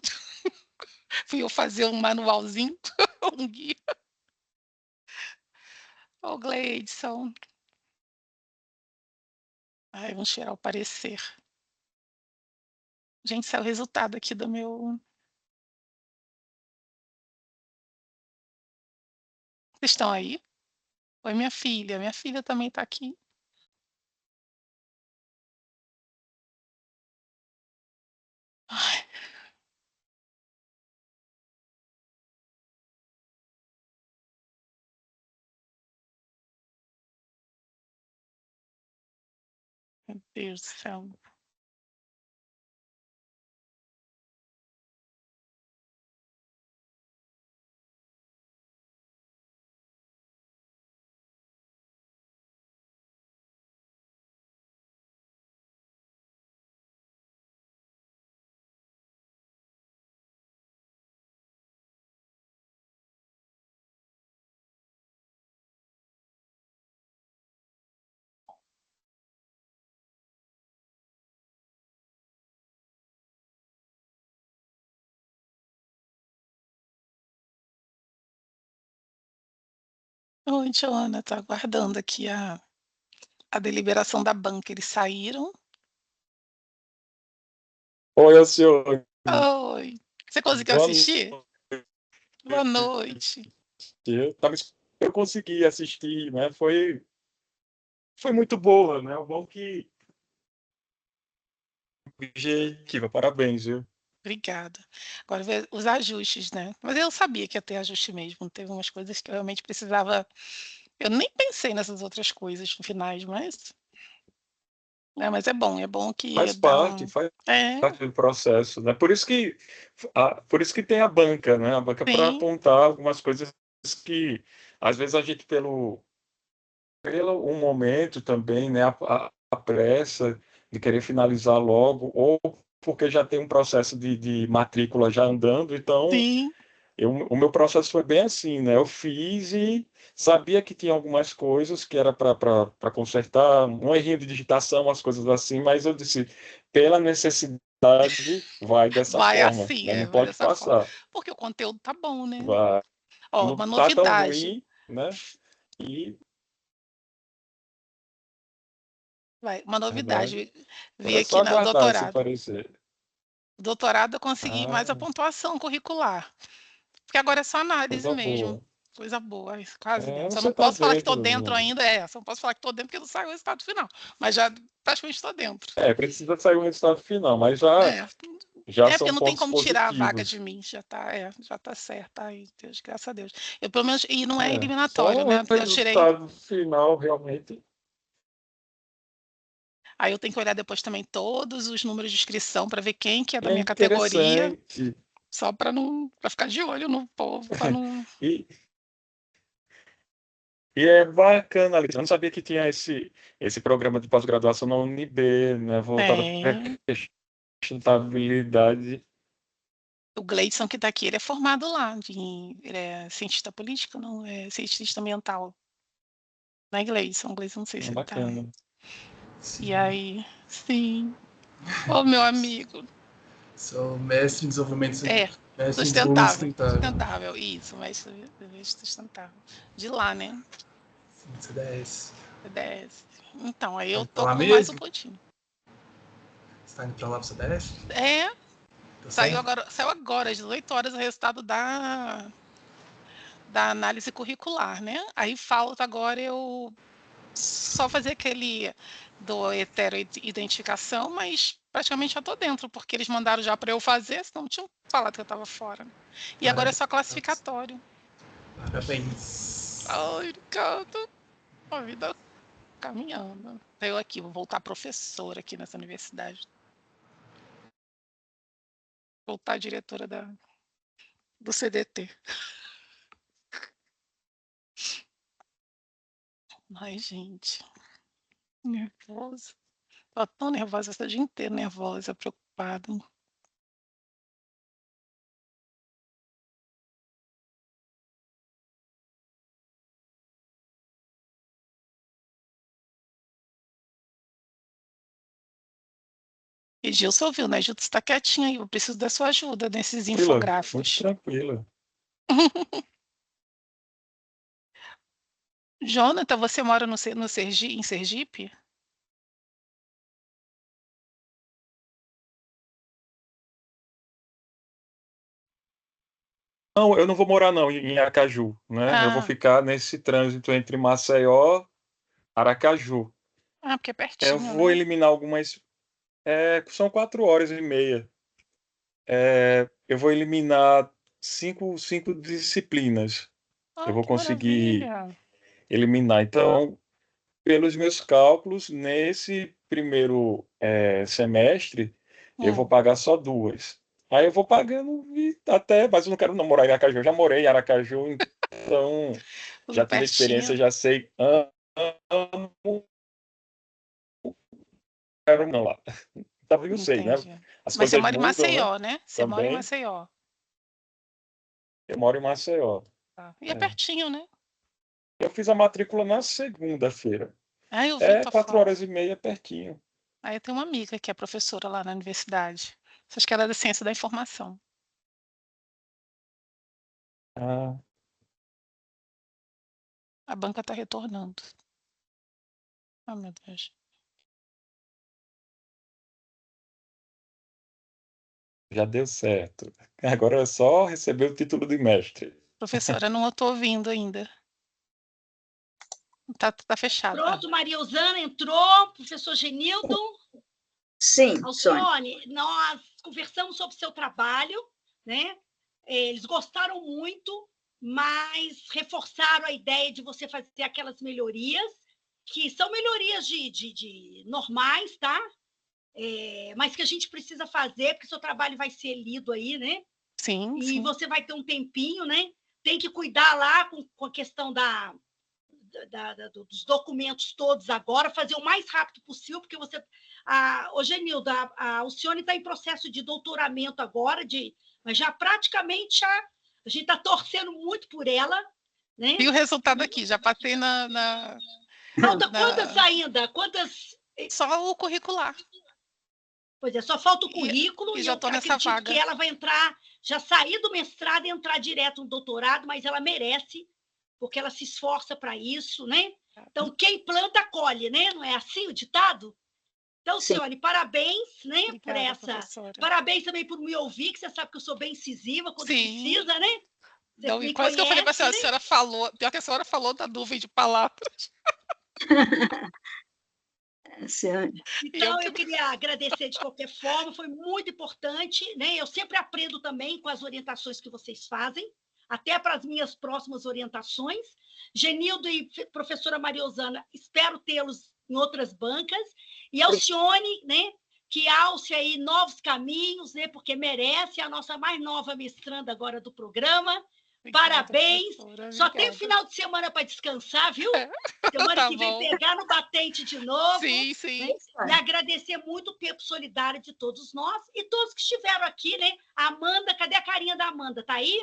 Fui eu fazer um manualzinho, um guia. Ô, Gleidson. Ai, vamos tirar o parecer. Gente, saiu o resultado aqui do meu... Vocês estão aí? Oi, minha filha também tá aqui. Ai. Meu Deus do céu. Oi, Joana, tô aguardando aqui a deliberação da banca. Eles saíram. Oi, Alcione. Oi. Você conseguiu Boa assistir? Boa noite. Eu consegui assistir, né? Foi muito boa, né? O bom que objetiva, parabéns, viu? Obrigada. Agora ver os ajustes, né? Mas eu sabia que ia ter ajuste mesmo. Teve umas coisas que eu realmente precisava. Eu nem pensei nessas outras coisas no finais, mas é bom que Faz dá parte, um. faz É, parte do processo, né? Por isso que tem a banca, né? A banca para sim, apontar algumas coisas que às vezes a gente pelo um momento também, né? A pressa de querer finalizar logo ou porque já tem um processo de matrícula já andando, então sim, o meu processo foi bem assim, né? Eu fiz e sabia que tinha algumas coisas que era para consertar, um errinho de digitação, umas coisas assim, mas eu disse, pela necessidade, vai dessa vai forma, assim, né? Não vai pode dessa forma. passar, Porque o conteúdo tá bom, né? vai. Ó, Não uma tá tão novidade. ruim, né? E Uma verdade. novidade. Vi Agora é aqui só no aguardar esse doutorado. parecer. O doutorado eu consegui mais a Ah, pontuação curricular. Porque agora é só análise coisa mesmo. boa. Coisa boa, quase É, dentro. Só você não tá posso falar que estou dentro, dentro né? ainda, só não posso falar que estou dentro porque não saiu o resultado final. Mas já praticamente estou dentro. Precisa sair o resultado final, mas É, já porque são não tem pontos como tirar a vaga de positivos. mim, já tá certo. Ai, Deus, graças a Deus. Eu, pelo menos, e não é eliminatório, Só o né? Eu tirei. resultado final realmente Aí eu tenho que olhar depois também todos os números de inscrição para ver quem que é da é minha categoria, interessante. só para ficar de olho no povo, para não. E, e é bacana, Alex. Eu não sabia que tinha esse programa de pós-graduação na UNB, né, voltado para É, a sustentabilidade. o Gleidson que está aqui, ele é formado lá, ele é cientista político, não, é cientista ambiental. Não é Gleidson, Gleidson não sei É se ele está. bacana. E Sim. aí, sim. Ô, meu amigo, Sou mestre em desenvolvimento, é, mestre em desenvolvimento sustentável, sustentável. sustentável, isso, mestre sustentável. De lá, né? Sim, CDS. CDS. Então, aí Tá eu indo pra tô lá com mais um mesmo? pontinho. Você tá indo pra lá pro CDS? É, Tá saiu certo? agora, saiu agora, às 18 horas, o resultado da análise curricular, né? Aí falta agora eu só fazer aquele do heteroidentificação, mas praticamente já estou dentro, porque eles mandaram já para eu fazer, senão tinham falado que eu estava fora. E agora é só Parabéns. classificatório. Parabéns. Ai, cara, a vida caminhando. Eu aqui, vou voltar professora aqui nessa universidade. Voltar diretora do CDT. Ai, gente, nervosa. Tô tão nervosa, esse dia inteiro nervosa, preocupada. E Gilson ouviu, né? Gilson está quietinho aí, eu preciso da sua ajuda nesses Muito infográficos. tranquila. Jonathan, você mora em Sergipe? Não, eu não vou morar não em Aracaju, né? Eu vou Ah, ficar nesse trânsito entre Maceió e Aracaju. porque é Eu pertinho, vou né? eliminar algumas. São 4 horas e meia. Eu vou eliminar cinco disciplinas. Eu Ah, vou que conseguir maravilha. eliminar. Então, pelos meus cálculos, nesse primeiro semestre, eu vou Hum, pagar só 2. Aí eu vou pagando até, mas eu não quero não morar em Aracaju. Eu já morei em Aracaju, então tudo já tive a experiência, pertinho. já sei. Amo, quero não lá. Então, eu sei, né? Entendi. As Mas você coisas mora em mudam, né? Maceió, né? Você mora em Também. Maceió. Eu moro em Maceió. Tá. E é É. pertinho, né? Eu fiz a matrícula na segunda-feira. Ah, eu vi tua Quatro foto. horas e meia pertinho. Aí eu tenho uma amiga que é professora lá na universidade. Acho que ela é da ciência da informação. Ah, A banca está retornando. Ah, meu Deus. já deu certo. Agora é só receber o título de mestre. Professora, não estou ouvindo ainda. Tá fechado. Pronto, Maria Eusana entrou, professor Genildo. Sim, Sônia. Alcione, nós conversamos sobre o seu trabalho, né? Eles gostaram muito, mas reforçaram a ideia de você fazer aquelas melhorias, que são melhorias de normais, tá? Mas que a gente precisa fazer, porque seu trabalho vai ser lido aí, né? Sim, E sim. você vai ter um tempinho, né? Tem que cuidar lá com a questão dos documentos todos agora, fazer o mais rápido possível, porque você... Ô, Genildo, a Alcione está em processo de doutoramento agora, mas já praticamente a gente está torcendo muito por ela, né? E o resultado aqui, já passei na... Falta quantas ainda? Quantas? Só o curricular. Pois é, só falta o currículo, e já estou nessa vaga. Que ela vai entrar, já sair do mestrado e entrar direto no doutorado, mas ela merece, porque ela se esforça para isso, né? Então, quem planta, colhe, né? Não é assim o ditado? Então, Cione, parabéns, né? Obrigada, por essa. Professora. Parabéns também por me ouvir, que você sabe que eu sou bem incisiva quando precisa, né? Então, e quase que eu falei para a senhora, né? A senhora falou, pior que a senhora falou da nuvem de palavras. Então, eu queria agradecer de qualquer forma, foi muito importante, né? Eu sempre aprendo também com as orientações que vocês fazem, até para as minhas próximas orientações. Genildo e professora Maria Eusana, espero tê-los em outras bancas. E Alcione, né? Que alce aí novos caminhos, né? Porque merece, a nossa mais nova mestranda agora do programa. Obrigada, parabéns. Só tem o final de semana para descansar, viu? Semana que vem pegar no batente de novo. Sim, sim. Né? E agradecer muito o tempo solidário de todos nós e todos que estiveram aqui, né? A Amanda, cadê a carinha da Amanda? Tá aí?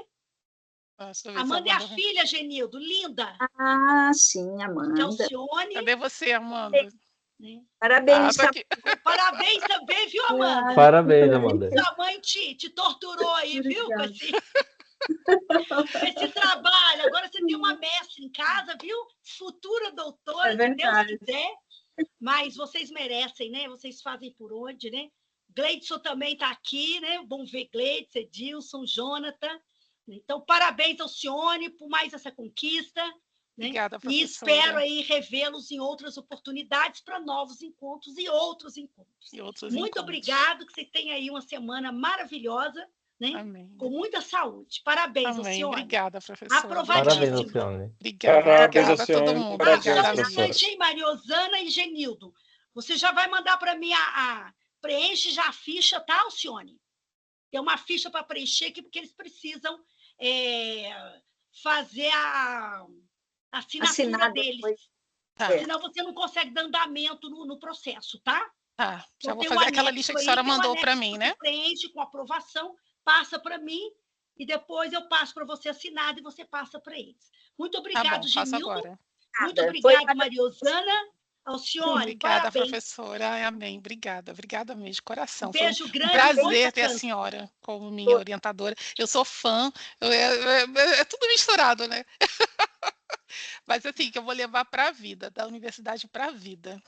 Amanda é a filha, Genildo, linda. Ah, sim, Amanda. Alcione. Cadê você, Amanda? Parabéns. Parabéns também, viu, Amanda? Parabéns, Amanda. Sua mãe te torturou aí, viu? Com esse trabalho. Agora você tem uma mestre em casa, viu? Futura doutora, se Deus quiser. Mas vocês merecem, né? Vocês fazem por onde, né? Gleidson também está aqui, né? Bom ver Gleidson, Edilson, Jonathan. Então, parabéns, Alcione, por mais essa conquista. Né? Obrigada, professora. E espero aí revê-los em outras oportunidades para novos encontros e outros encontros. Muito obrigado, que vocês tenham aí uma semana maravilhosa, né? Amém. Com muita saúde. Parabéns, Amém. Alcione. Obrigada, professora. Aprovadíssimo. Parabéns, Alcione. Obrigada a todo mundo. Parabéns, Maria Eusana e Genildo. Você já vai mandar para mim preenche já a ficha, tá, Alcione? Tem uma ficha para preencher aqui, porque eles precisam fazer a assinatura deles. Tá. Senão você não consegue dar andamento no processo, tá? Tá, já vou fazer aquela lista que a senhora mandou para mim, né? Preenche com aprovação, passa para mim e depois eu passo para você assinado e você passa para eles. Muito obrigado, Genildo. Muito obrigada, Maria Eusana. Alcione, obrigada, parabéns. Professora. Amém. Obrigada mesmo, de coração. Beijo grande. Prazer ter a senhora como minha orientadora. Eu sou fã, é tudo misturado, né? Mas assim, que eu vou levar para a vida, da universidade para a vida.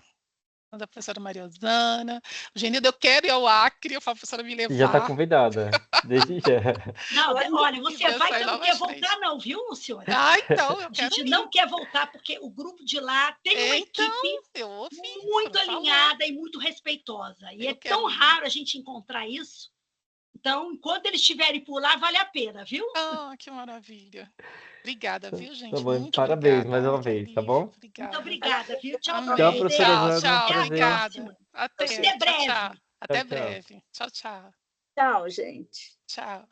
Da professora Maria Eusana. Genildo, eu quero ir ao Acre, eu falo para a professora me levar. Já está convidada, desde já. Não, olha, você vai, não quer voltar não, viu, Luciana? Então, eu quero A gente não quer voltar, porque o grupo de lá tem uma equipe muito alinhada e muito respeitosa. E é tão raro a gente encontrar isso. Então, enquanto eles estiverem por lá, vale a pena, viu? Ah, que maravilha. Obrigada, viu, gente? Tá bom, muito parabéns obrigada. mais uma vez, tá bom? Muito obrigada, viu? Tchau, Tchau, professora. Tchau, obrigada. Até breve. Até breve. Tchau, tchau. Tchau, gente. Tchau.